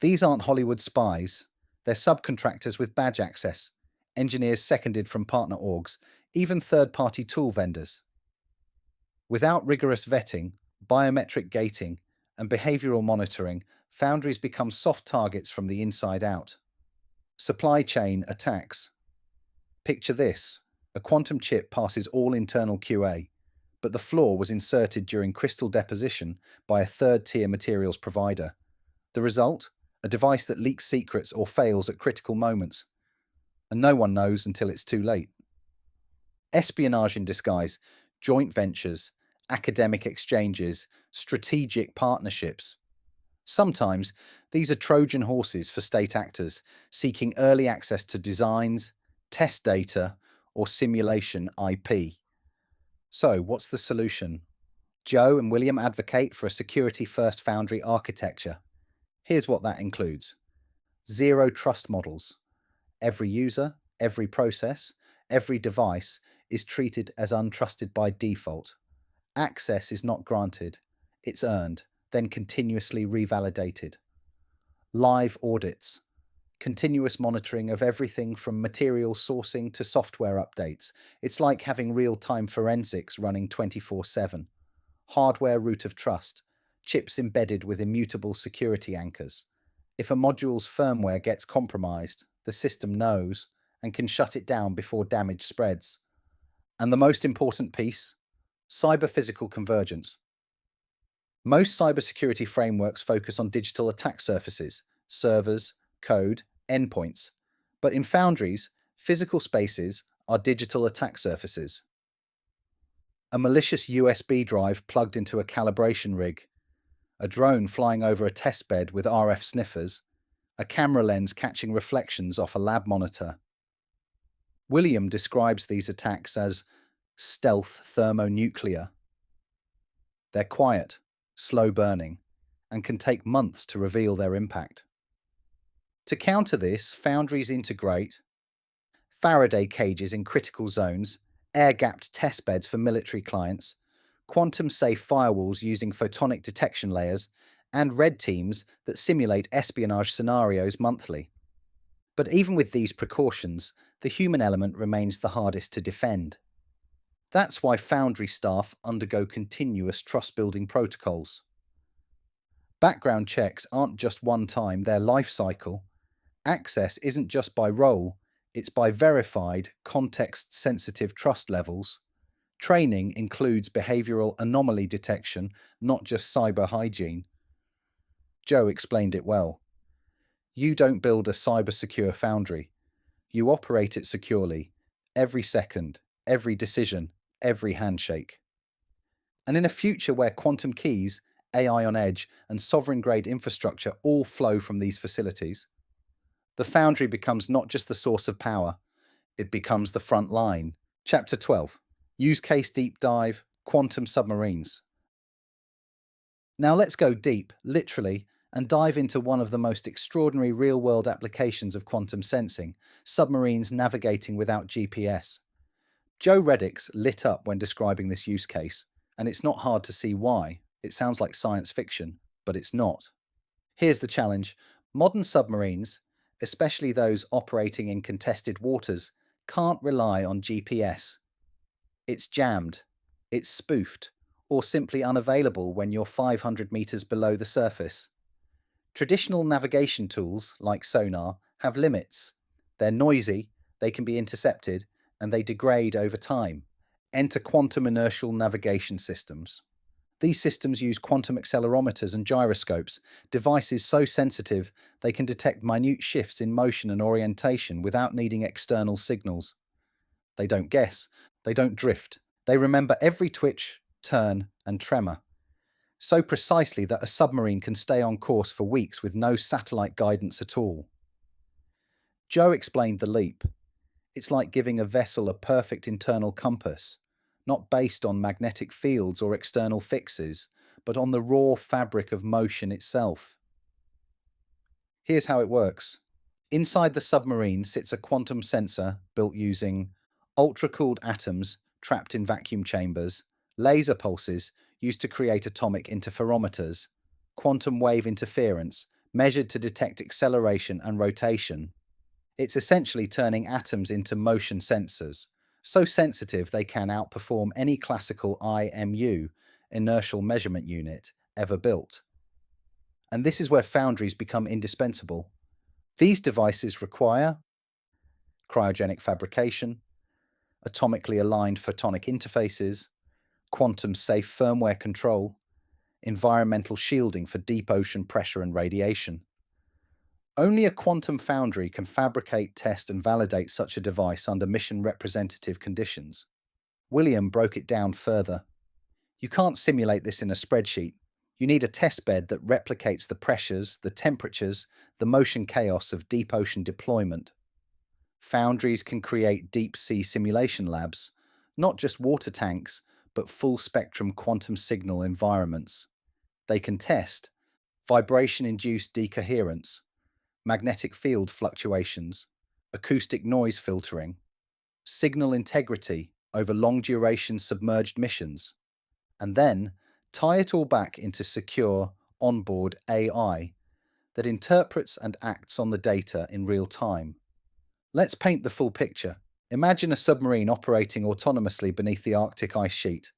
These aren't Hollywood spies. They're subcontractors with badge access, engineers seconded from partner orgs, even third-party tool vendors. Without rigorous vetting, biometric gating, and behavioral monitoring, foundries become soft targets from the inside out. Supply chain attacks. Picture this: a quantum chip passes all internal QA, but the flaw was inserted during crystal deposition by a third-tier materials provider. The result? A device that leaks secrets or fails at critical moments, and no one knows until it's too late. Espionage in disguise, joint ventures, academic exchanges, strategic partnerships. Sometimes these are Trojan horses for state actors seeking early access to designs, test data, or simulation IP. So, what's the solution? Joe and William advocate for a security-first foundry architecture. Here's what that includes: zero trust models. Every user, every process, every device is treated as untrusted by default. Access is not granted, it's earned, then continuously revalidated. Live audits. Continuous monitoring of everything from material sourcing to software updates. It's like having real-time forensics running 24/7. Hardware root of trust. Chips embedded with immutable security anchors. If a module's firmware gets compromised, the system knows and can shut it down before damage spreads. And the most important piece? Cyber-physical convergence. Most cybersecurity frameworks focus on digital attack surfaces, servers, code, endpoints. But in foundries, physical spaces are digital attack surfaces. A malicious USB drive plugged into a calibration rig, a drone flying over a testbed with RF sniffers, a camera lens catching reflections off a lab monitor. William describes these attacks as stealth thermonuclear. They're quiet, slow burning, and can take months to reveal their impact. To counter this, foundries integrate Faraday cages in critical zones, air-gapped testbeds for military clients, quantum-safe firewalls using photonic detection layers, and red teams that simulate espionage scenarios monthly. But even with these precautions, the human element remains the hardest to defend. That's why foundry staff undergo continuous trust-building protocols. Background checks aren't just one time, they're life cycle. Access isn't just by role, it's by verified, context-sensitive trust levels. Training includes behavioral anomaly detection, not just cyber hygiene. Joe explained it well. You don't build a cyber-secure foundry. You operate it securely, every second, every decision, every handshake. And in a future where quantum keys, AI on edge, and sovereign-grade infrastructure all flow from these facilities, the foundry becomes not just the source of power, it becomes the front line. Chapter 12. Use Case Deep Dive, Quantum Submarines. Now let's go deep, literally, and dive into one of the most extraordinary real-world applications of quantum sensing: submarines navigating without GPS. Joe Reddix lit up when describing this use case, and it's not hard to see why. It sounds like science fiction, but it's not. Here's the challenge. Modern submarines, especially those operating in contested waters, can't rely on GPS. It's jammed, it's spoofed, or simply unavailable when you're 500 meters below the surface. Traditional navigation tools, like sonar, have limits. They're noisy, they can be intercepted, and they degrade over time. Enter quantum inertial navigation systems. These systems use quantum accelerometers and gyroscopes, devices so sensitive they can detect minute shifts in motion and orientation without needing external signals. They don't guess, they don't drift. They remember every twitch, turn, and tremor, so precisely that a submarine can stay on course for weeks with no satellite guidance at all. Joe explained the leap. It's like giving a vessel a perfect internal compass, not based on magnetic fields or external fixes, but on the raw fabric of motion itself. Here's how it works. Inside the submarine sits a quantum sensor built using ultra-cooled atoms trapped in vacuum chambers, laser pulses used to create atomic interferometers, quantum wave interference measured to detect acceleration and rotation. It's essentially turning atoms into motion sensors, so sensitive they can outperform any classical IMU, inertial measurement unit, ever built. And this is where foundries become indispensable. These devices require cryogenic fabrication, atomically aligned photonic interfaces, quantum-safe firmware control, environmental shielding for deep ocean pressure and radiation. Only a quantum foundry can fabricate, test, and validate such a device under mission-representative conditions. William broke it down further. You can't simulate this in a spreadsheet. You need a test bed that replicates the pressures, the temperatures, the motion chaos of deep ocean deployment. Foundries can create deep-sea simulation labs, not just water tanks, but full-spectrum quantum signal environments. They can test vibration-induced decoherence, magnetic field fluctuations, acoustic noise filtering, signal integrity over long-duration submerged missions, and then tie it all back into secure, onboard AI that interprets and acts on the data in real time. Let's paint the full picture. Imagine a submarine operating autonomously beneath the Arctic ice sheet.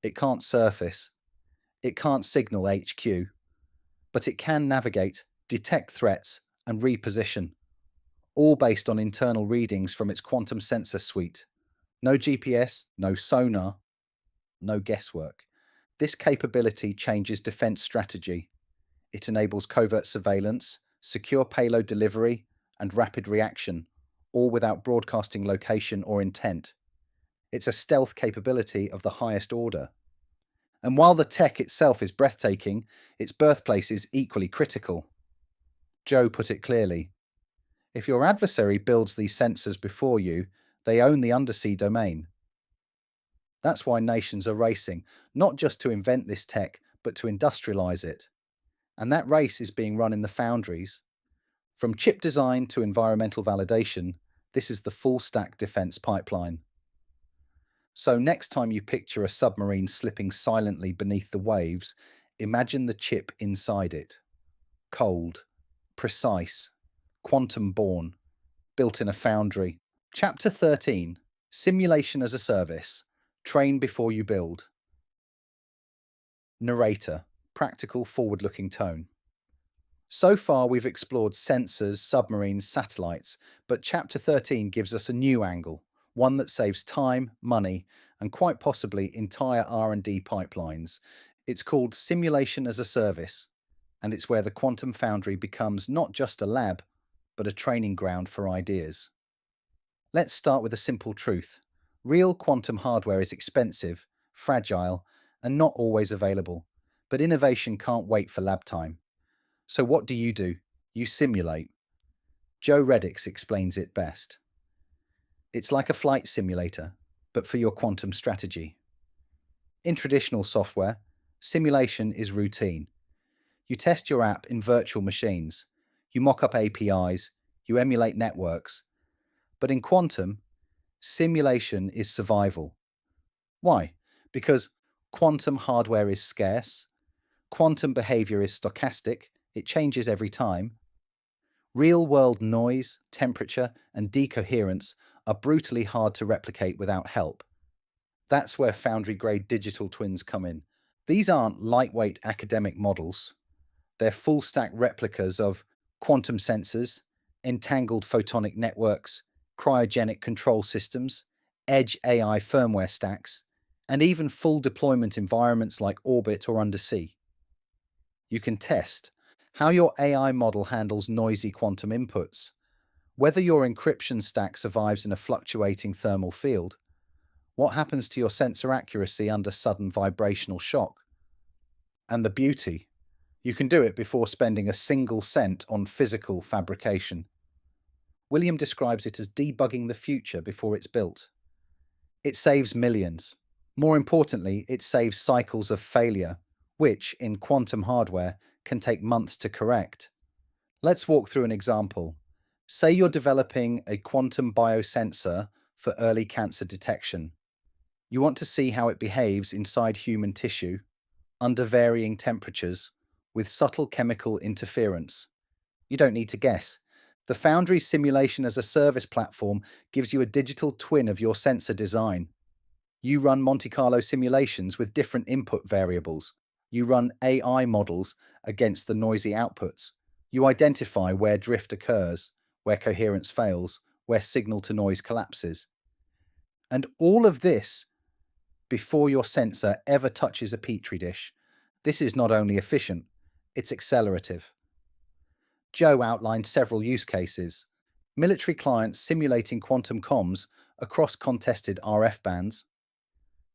It can't surface. It can't signal HQ. But it can navigate, detect threats, and reposition, all based on internal readings from its quantum sensor suite. No GPS, no sonar, no guesswork. This capability changes defense strategy. It enables covert surveillance, secure payload delivery, and rapid reaction, all without broadcasting location or intent. It's a stealth capability of the highest order. And while the tech itself is breathtaking, its birthplace is equally critical. Joe put it clearly. If your adversary builds these sensors before you, they own the undersea domain. That's why nations are racing, not just to invent this tech, but to industrialize it. And that race is being run in the foundries. From chip design to environmental validation, this is the full-stack defense pipeline. So next time you picture a submarine slipping silently beneath the waves, imagine the chip inside it. Cold, precise, quantum-born, built in a foundry. Chapter 13, Simulation as a Service. Train before you build. Narrator, practical, forward-looking tone. So far we've explored sensors, submarines, satellites, but Chapter 13 gives us a new angle, one that saves time, money, and quite possibly entire R&D pipelines. It's called Simulation as a Service, and it's where the Quantum Foundry becomes not just a lab, but a training ground for ideas. Let's start with a simple truth. Real quantum hardware is expensive, fragile, and not always available, but innovation can't wait for lab time. So what do? You simulate. Joe Reddix explains it best. It's like a flight simulator, but for your quantum strategy. In traditional software, simulation is routine. You test your app in virtual machines. You mock up APIs. You emulate networks. But in quantum, simulation is survival. Why? Because quantum hardware is scarce. Quantum behavior is stochastic. It changes every time. Real-world noise, temperature, and decoherence are brutally hard to replicate without help. That's where foundry-grade digital twins come in. These aren't lightweight academic models. They're full-stack replicas of quantum sensors, entangled photonic networks, cryogenic control systems, edge AI firmware stacks, and even full deployment environments like orbit or undersea. You can test how your AI model handles noisy quantum inputs, whether your encryption stack survives in a fluctuating thermal field, what happens to your sensor accuracy under sudden vibrational shock. And the beauty, you can do it before spending a single cent on physical fabrication. William describes it as debugging the future before it's built. It saves millions. More importantly, it saves cycles of failure, which, in quantum hardware, can take months to correct. Let's walk through an example. Say you're developing a quantum biosensor for early cancer detection. You want to see how it behaves inside human tissue, under varying temperatures, with subtle chemical interference. You don't need to guess. The Foundry Simulation as a Service platform gives you a digital twin of your sensor design. You run Monte Carlo simulations with different input variables. You run AI models against the noisy outputs. You identify where drift occurs, where coherence fails, where signal-to-noise collapses. And all of this before your sensor ever touches a petri dish. This is not only efficient, it's accelerative. Joe outlined several use cases. Military clients simulating quantum comms across contested RF bands.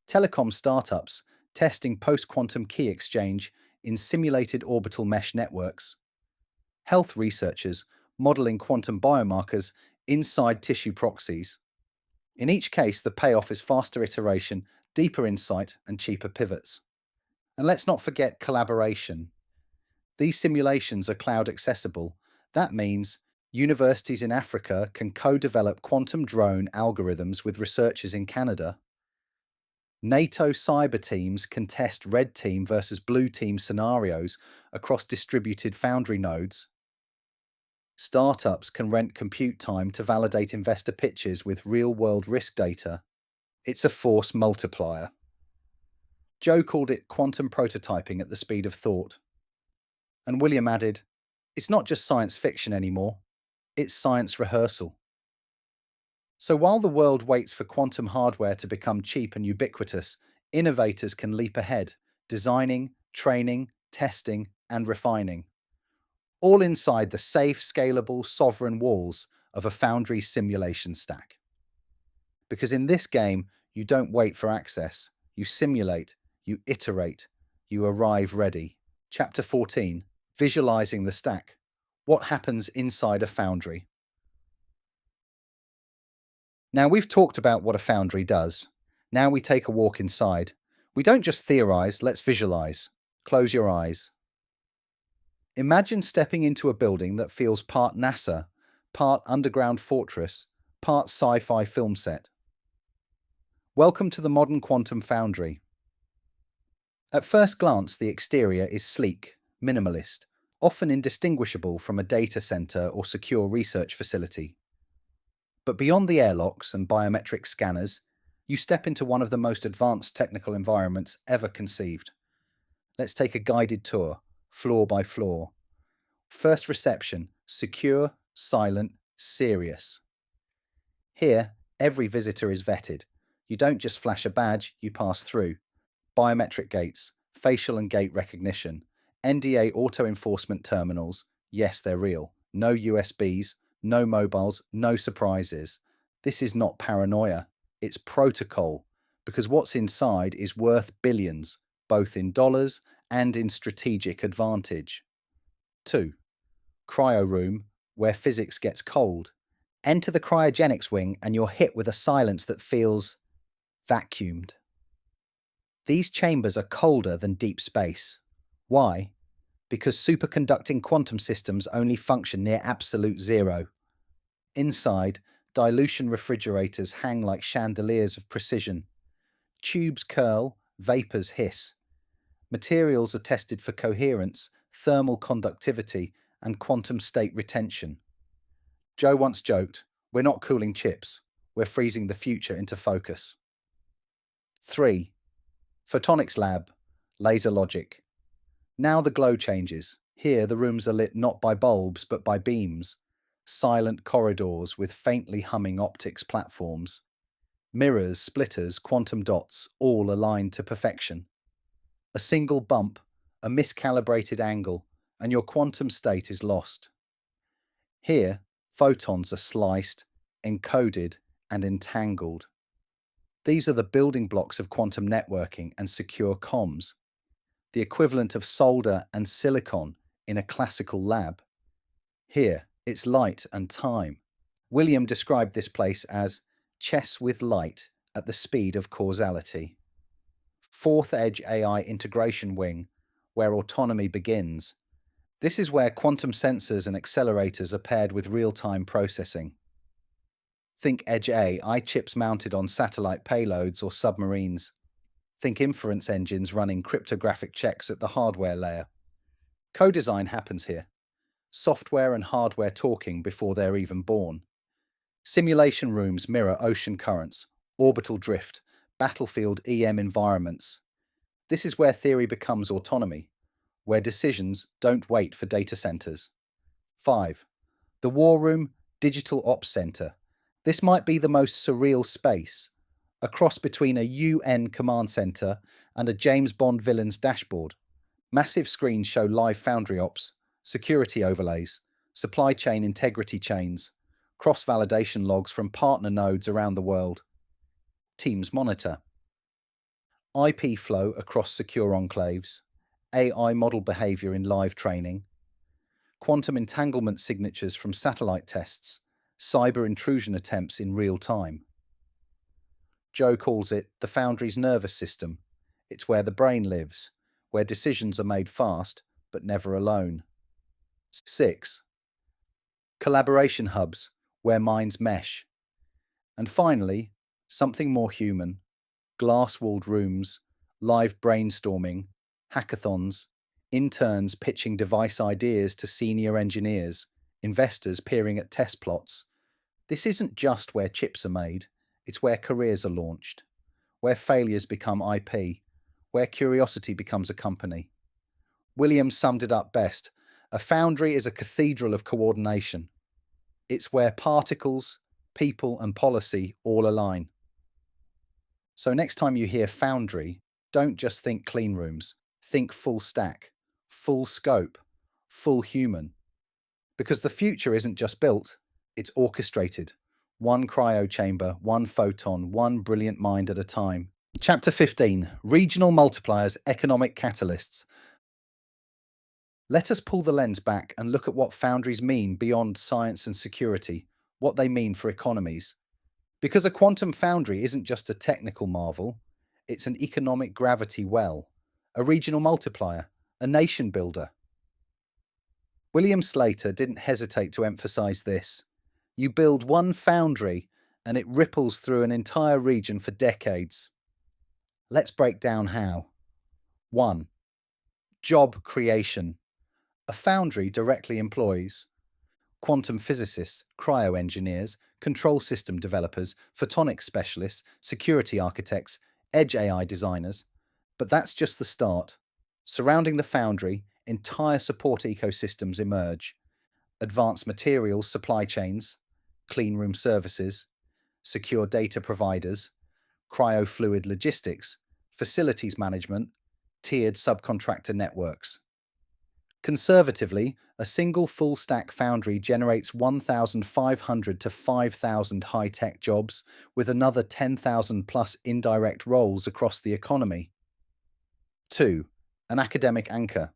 Telecom startups testing post-quantum key exchange in simulated orbital mesh networks. Health researchers modeling quantum biomarkers inside tissue proxies. In each case, the payoff is faster iteration, deeper insight, and cheaper pivots. And let's not forget collaboration. These simulations are cloud accessible. That means universities in Africa can co-develop quantum drone algorithms with researchers in Canada. NATO cyber teams can test red team versus blue team scenarios across distributed Foundry nodes. Startups can rent compute time to validate investor pitches with real-world risk data. It's a force multiplier. Joe called it quantum prototyping at the speed of thought. And William added, it's not just science fiction anymore, it's science rehearsal. So while the world waits for quantum hardware to become cheap and ubiquitous, innovators can leap ahead, designing, training, testing, and refining. All inside the safe, scalable, sovereign walls of a Foundry simulation stack. Because in this game, you don't wait for access, you simulate, you iterate, you arrive ready. Chapter 14, Visualizing the Stack. What happens inside a Foundry? Now we've talked about what a Foundry does. Now we take a walk inside. We don't just theorize, let's visualize. Close your eyes. Imagine stepping into a building that feels part NASA, part underground fortress, part sci-fi film set. Welcome to the modern quantum foundry. At first glance, the exterior is sleek, minimalist, often indistinguishable from a data center or secure research facility. But beyond the airlocks and biometric scanners, you step into one of the most advanced technical environments ever conceived. Let's take a guided tour, floor by floor. First reception, secure, silent, serious. Here, every visitor is vetted. You don't just flash a badge, you pass through. Biometric gates, facial and gait recognition, NDA auto-enforcement terminals, yes, they're real. No USBs, no mobiles, no surprises. This is not paranoia, it's protocol, because what's inside is worth billions, both in dollars and in strategic advantage. 2. Cryo room, where physics gets cold. Enter the cryogenics wing and you're hit with a silence that feels vacuumed. These chambers are colder than deep space. Why? Because superconducting quantum systems only function near absolute zero. Inside, dilution refrigerators hang like chandeliers of precision. Tubes curl, vapors hiss. Materials are tested for coherence, thermal conductivity, and quantum state retention. Joe once joked, we're not cooling chips, we're freezing the future into focus. 3. Photonics lab, laser logic. Now the glow changes. Here the rooms are lit not by bulbs but by beams. silent corridors with faintly humming optics platforms, mirrors, splitters, quantum dots, all aligned to perfection. A single bump, a miscalibrated angle, and your quantum state is lost. Here, photons are sliced, encoded, and entangled. These are the building blocks of quantum networking and secure comms, the equivalent of solder and silicon in a classical lab. Here, it's light and time. William described this place as chess with light at the speed of causality. Fourth edge AI integration wing, where autonomy begins. This is where quantum sensors and accelerators are paired with real-time processing. Think Edge AI chips mounted on satellite payloads or submarines. Think inference engines running cryptographic checks at the hardware layer. Co-design happens here. Software and hardware talking before they're even born. Simulation rooms mirror ocean currents, orbital drift, battlefield EM environments. This is where theory becomes autonomy, where decisions don't wait for data centers. 5. The War Room Digital Ops Center. This might be the most surreal space, a cross between a UN command center and a James Bond villain's dashboard. Massive screens show live foundry ops, security overlays, supply chain integrity chains, cross-validation logs from partner nodes around the world. Teams monitor IP flow across secure enclaves, AI model behavior in live training, quantum entanglement signatures from satellite tests, cyber intrusion attempts in real time. Joe calls it the Foundry's nervous system. It's where the brain lives, where decisions are made fast, but never alone. 6. Collaboration hubs, where minds mesh. And finally, something more human, glass-walled rooms, live brainstorming, hackathons, interns pitching device ideas to senior engineers, investors peering at test plots. This isn't just where chips are made, it's where careers are launched, where failures become IP, where curiosity becomes a company. William summed it up best. A foundry is a cathedral of coordination. It's where particles, people, and policy all align. So next time you hear foundry, don't just think clean rooms. Think full stack, full scope, full human. Because the future isn't just built, it's orchestrated. One cryo chamber, one photon, one brilliant mind at a time. Chapter 15, Regional Multipliers, Economic Catalysts. Let us pull the lens back and look at what foundries mean beyond science and security, what they mean for economies. Because a quantum foundry isn't just a technical marvel, it's an economic gravity well, a regional multiplier, a nation builder. William Slater didn't hesitate to emphasize this. You build one foundry and it ripples through an entire region for decades. Let's break down how. 1. Job creation. A foundry directly employs quantum physicists, cryo-engineers, control system developers, photonics specialists, security architects, edge AI designers. But that's just the start. Surrounding the foundry, entire support ecosystems emerge. Advanced materials supply chains, clean room services, secure data providers, cryofluid logistics, facilities management, tiered subcontractor networks. Conservatively, a single full-stack foundry generates 1,500 to 5,000 high-tech jobs, with another 10,000 plus indirect roles across the economy. 2. An academic anchor.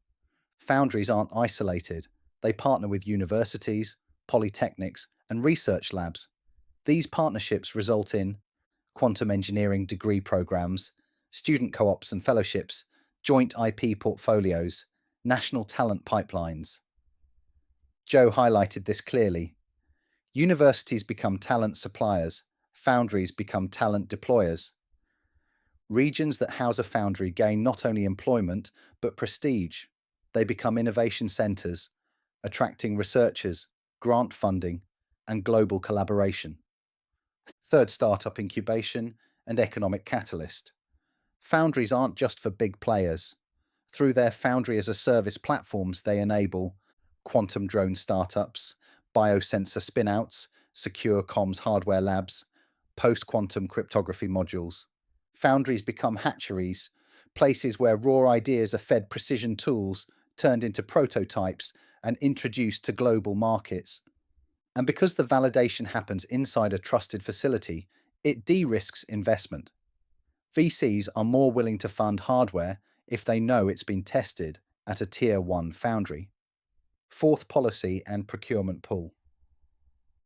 Foundries aren't isolated. They partner with universities, polytechnics, and research labs. These partnerships result in quantum engineering degree programs, student co-ops and fellowships, joint IP portfolios, national talent pipelines. Joe highlighted this clearly. Universities become talent suppliers, foundries become talent deployers. Regions that house a foundry gain not only employment, but prestige. They become innovation centers, attracting researchers, grant funding, and global collaboration. 3rd, startup incubation and economic catalyst. Foundries aren't just for big players. Through their Foundry as a Service platforms, they enable quantum drone startups, biosensor spinouts, secure comms hardware labs, post-quantum cryptography modules. Foundries become hatcheries, places where raw ideas are fed precision tools, turned into prototypes, and introduced to global markets. And because the validation happens inside a trusted facility, it de-risks investment. VCs are more willing to fund hardware if they know it's been tested at a Tier 1 foundry. Fourth, policy and procurement pull.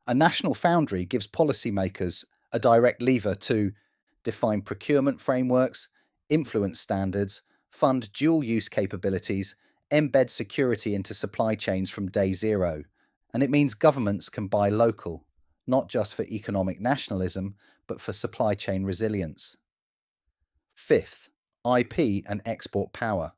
A national foundry gives policymakers a direct lever to define procurement frameworks, influence standards, fund dual-use capabilities, embed security into supply chains from day zero. And it means governments can buy local, not just for economic nationalism, but for supply chain resilience. Fifth, IP and export power.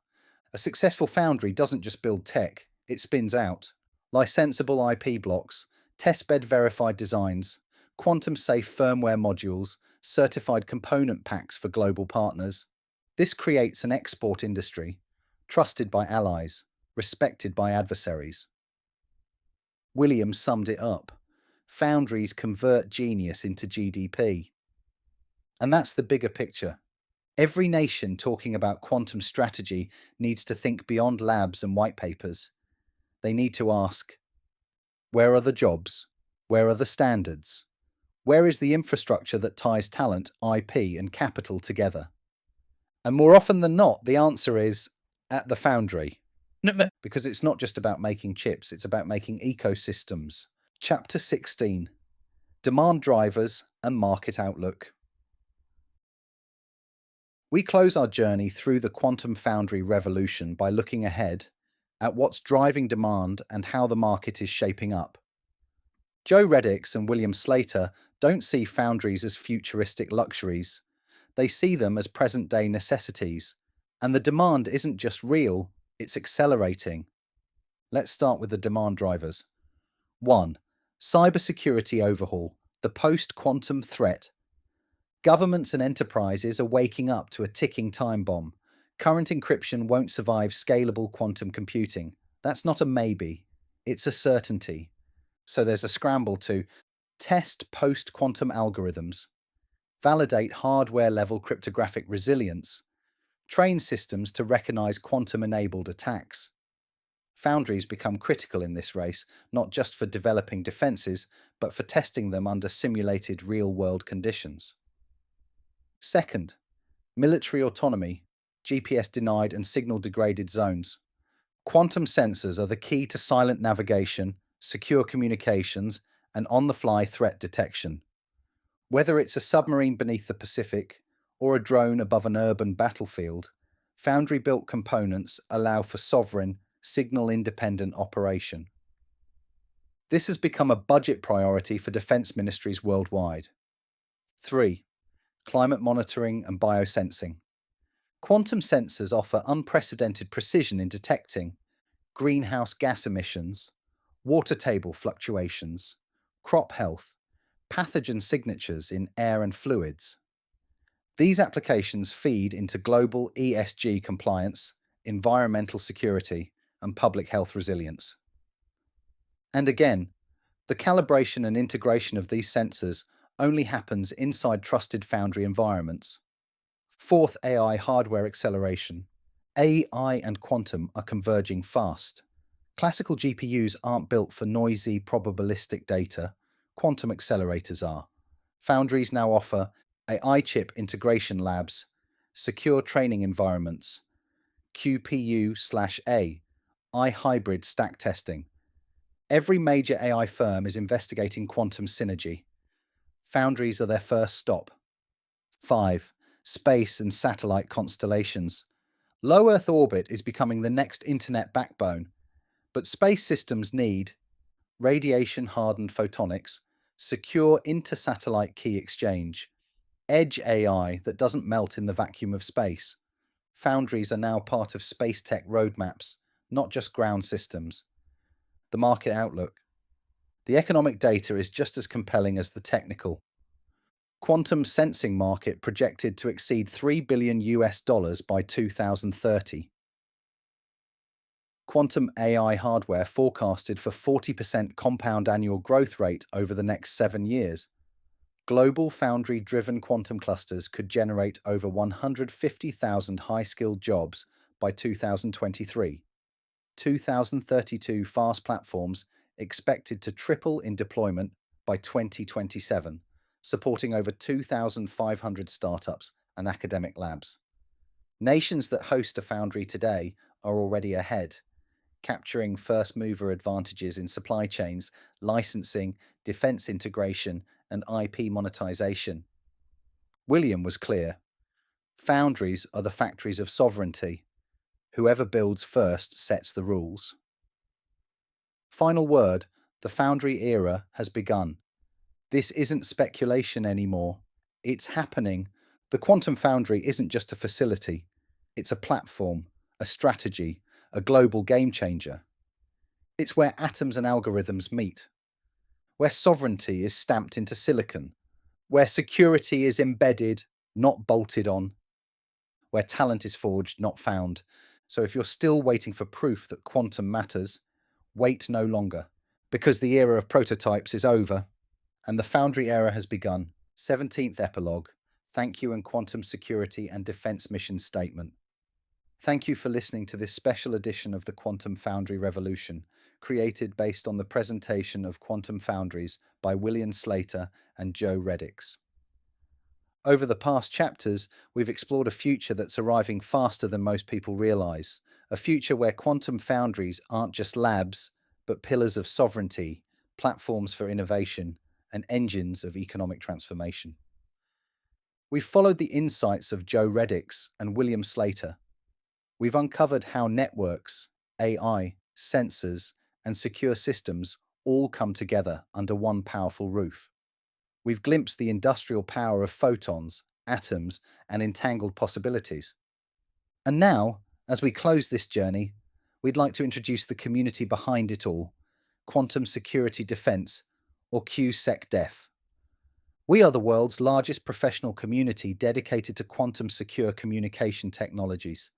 A successful foundry doesn't just build tech, it spins out licensable IP blocks, testbed verified designs, quantum-safe firmware modules, certified component packs for global partners. This creates an export industry, trusted by allies, respected by adversaries. William summed it up. Foundries convert genius into GDP. And that's the bigger picture. Every nation talking about quantum strategy needs to think beyond labs and white papers. They need to ask, where are the jobs? Where are the standards? Where is the infrastructure that ties talent, IP, and capital together? And more often than not, the answer is at the foundry. Because it's not just about making chips, it's about making ecosystems. Chapter 16. Demand drivers and market outlook. We close our journey through the quantum foundry revolution by looking ahead at what's driving demand and how the market is shaping up. Joe Reddix and William Slater don't see foundries as futuristic luxuries. They see them as present-day necessities. And the demand isn't just real, it's accelerating. Let's start with the demand drivers. 1. Cybersecurity overhaul, the post-quantum threat. Governments and enterprises are waking up to a ticking time bomb. Current encryption won't survive scalable quantum computing. That's not a maybe, it's a certainty. So there's a scramble to test post-quantum algorithms, validate hardware-level cryptographic resilience, train systems to recognize quantum-enabled attacks. Foundries become critical in this race, not just for developing defenses, but for testing them under simulated real-world conditions. Second, military autonomy, GPS-denied and signal-degraded zones. Quantum sensors are the key to silent navigation, secure communications, and on-the-fly threat detection. Whether it's a submarine beneath the Pacific or a drone above an urban battlefield, foundry-built components allow for sovereign, signal-independent operation. This has become a budget priority for defense ministries worldwide. 3. Climate monitoring and biosensing. Quantum sensors offer unprecedented precision in detecting greenhouse gas emissions, water table fluctuations, crop health, pathogen signatures in air and fluids. These applications feed into global ESG compliance, environmental security, and public health resilience. And again, the calibration and integration of these sensors only happens inside trusted foundry environments. Fourth, AI hardware acceleration. AI and quantum are converging fast. Classical GPUs aren't built for noisy, probabilistic data. Quantum accelerators are. Foundries now offer AI chip integration labs, secure training environments, QPU/A, iHybrid stack testing. Every major AI firm is investigating quantum synergy. Foundries are their first stop. 5. Space and satellite constellations. Low Earth orbit is becoming the next internet backbone, but space systems need radiation-hardened photonics, secure inter-satellite key exchange, edge AI that doesn't melt in the vacuum of space. Foundries are now part of space tech roadmaps, not just ground systems. The market outlook. The economic data is just as compelling as the technical. Quantum sensing market projected to exceed $3 billion by 2030. Quantum AI hardware forecasted for 40% compound annual growth rate over the next 7 years. Global foundry-driven quantum clusters could generate over 150,000 high-skilled jobs by 2023. 2032 fast platforms expected to triple in deployment by 2027, supporting over 2,500 startups and academic labs. Nations that host a foundry today are already ahead, capturing first-mover advantages in supply chains, licensing, defense integration, and IP monetization. William was clear. Foundries are the factories of sovereignty. Whoever builds first sets the rules. Final word, the foundry era has begun. This isn't speculation anymore. It's happening. The quantum foundry isn't just a facility. It's a platform, a strategy, a global game changer. It's where atoms and algorithms meet, where sovereignty is stamped into silicon, where security is embedded, not bolted on, where talent is forged, not found. So if you're still waiting for proof that quantum matters, wait no longer, because the era of prototypes is over and the foundry era has begun. 17th epilogue. Thank you and Quantum Security and Defense Mission Statement. Thank you for listening to this special edition of the Quantum Foundry Revolution, created based on the presentation of quantum foundries by William Slater and Joe Reddix. Over the past chapters, we've explored a future that's arriving faster than most people realize, a future where quantum foundries aren't just labs, but pillars of sovereignty, platforms for innovation, and engines of economic transformation. We've followed the insights of Joe Reddix and William Slater. We've uncovered how networks, AI, sensors, and secure systems all come together under one powerful roof. We've glimpsed the industrial power of photons, atoms, and entangled possibilities. And now, as we close this journey, we'd like to introduce the community behind it all, Quantum Security Defense, or QSecDef. We are the world's largest professional community dedicated to quantum secure communication technologies.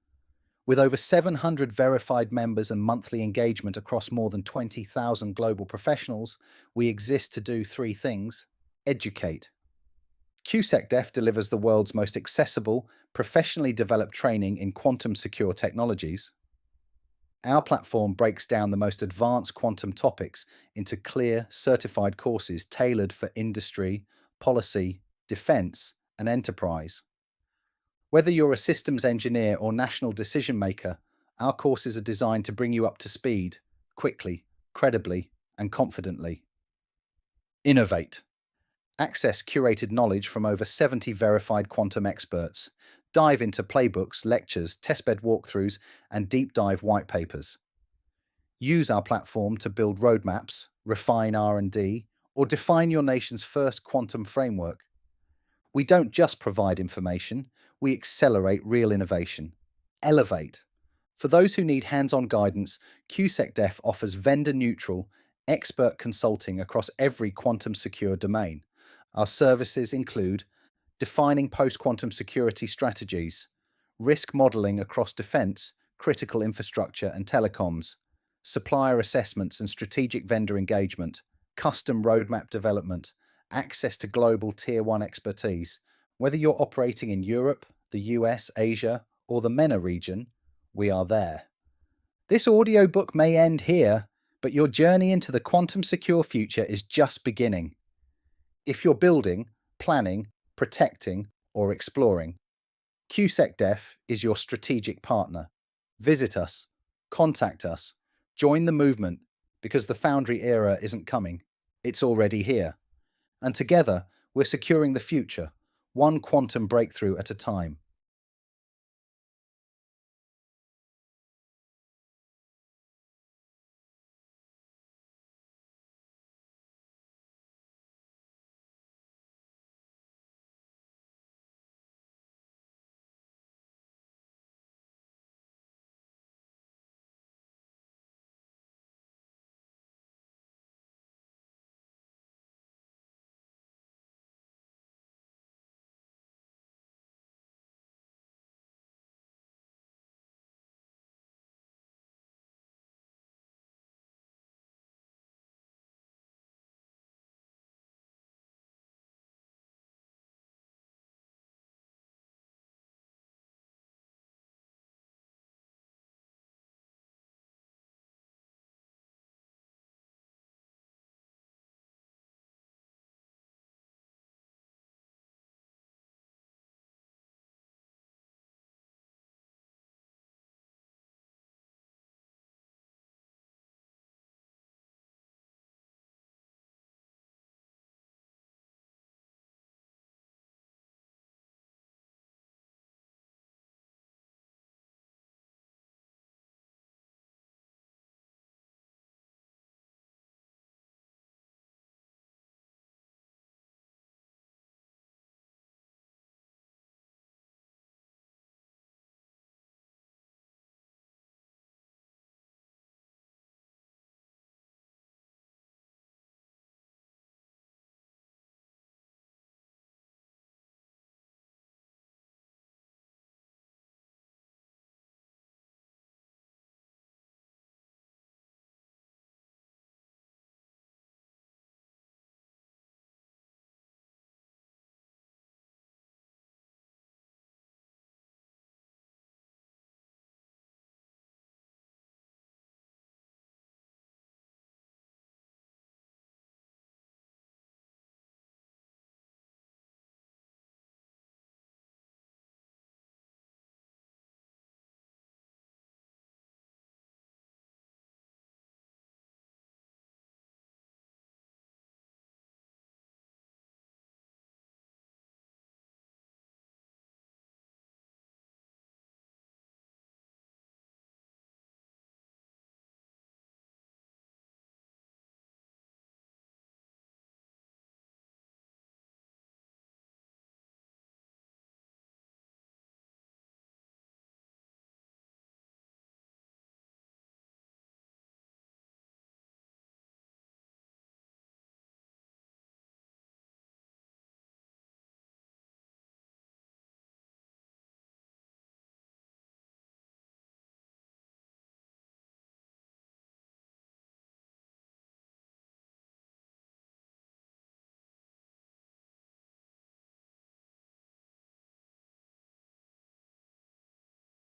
With over 700 verified members and monthly engagement across more than 20,000 global professionals, we exist to do three things. Educate. QSecDef delivers the world's most accessible, professionally developed training in quantum secure technologies. Our platform breaks down the most advanced quantum topics into clear, certified courses tailored for industry, policy, defense, and enterprise. Whether you're a systems engineer or national decision maker, our courses are designed to bring you up to speed, quickly, credibly, and confidently. Innovate. Access curated knowledge from over 70 verified quantum experts. Dive into playbooks, lectures, testbed walkthroughs, and deep dive white papers. Use our platform to build roadmaps, refine R&D, or define your nation's first quantum framework. We don't just provide information, we accelerate real innovation. Elevate. For those who need hands-on guidance, QSecDef offers vendor-neutral, expert consulting across every quantum-secure domain. Our services include defining post-quantum security strategies, risk modeling across defense, critical infrastructure and telecoms, supplier assessments and strategic vendor engagement, custom roadmap development, access to global Tier 1 expertise. Whether you're operating in Europe, the US, Asia, or the MENA region, we are there. This audiobook may end here, but your journey into the quantum secure future is just beginning. If you're building, planning, protecting, or exploring, QSecDef is your strategic partner. Visit us, contact us, join the movement, because the foundry era isn't coming, it's already here. And together, we're securing the future, one quantum breakthrough at a time.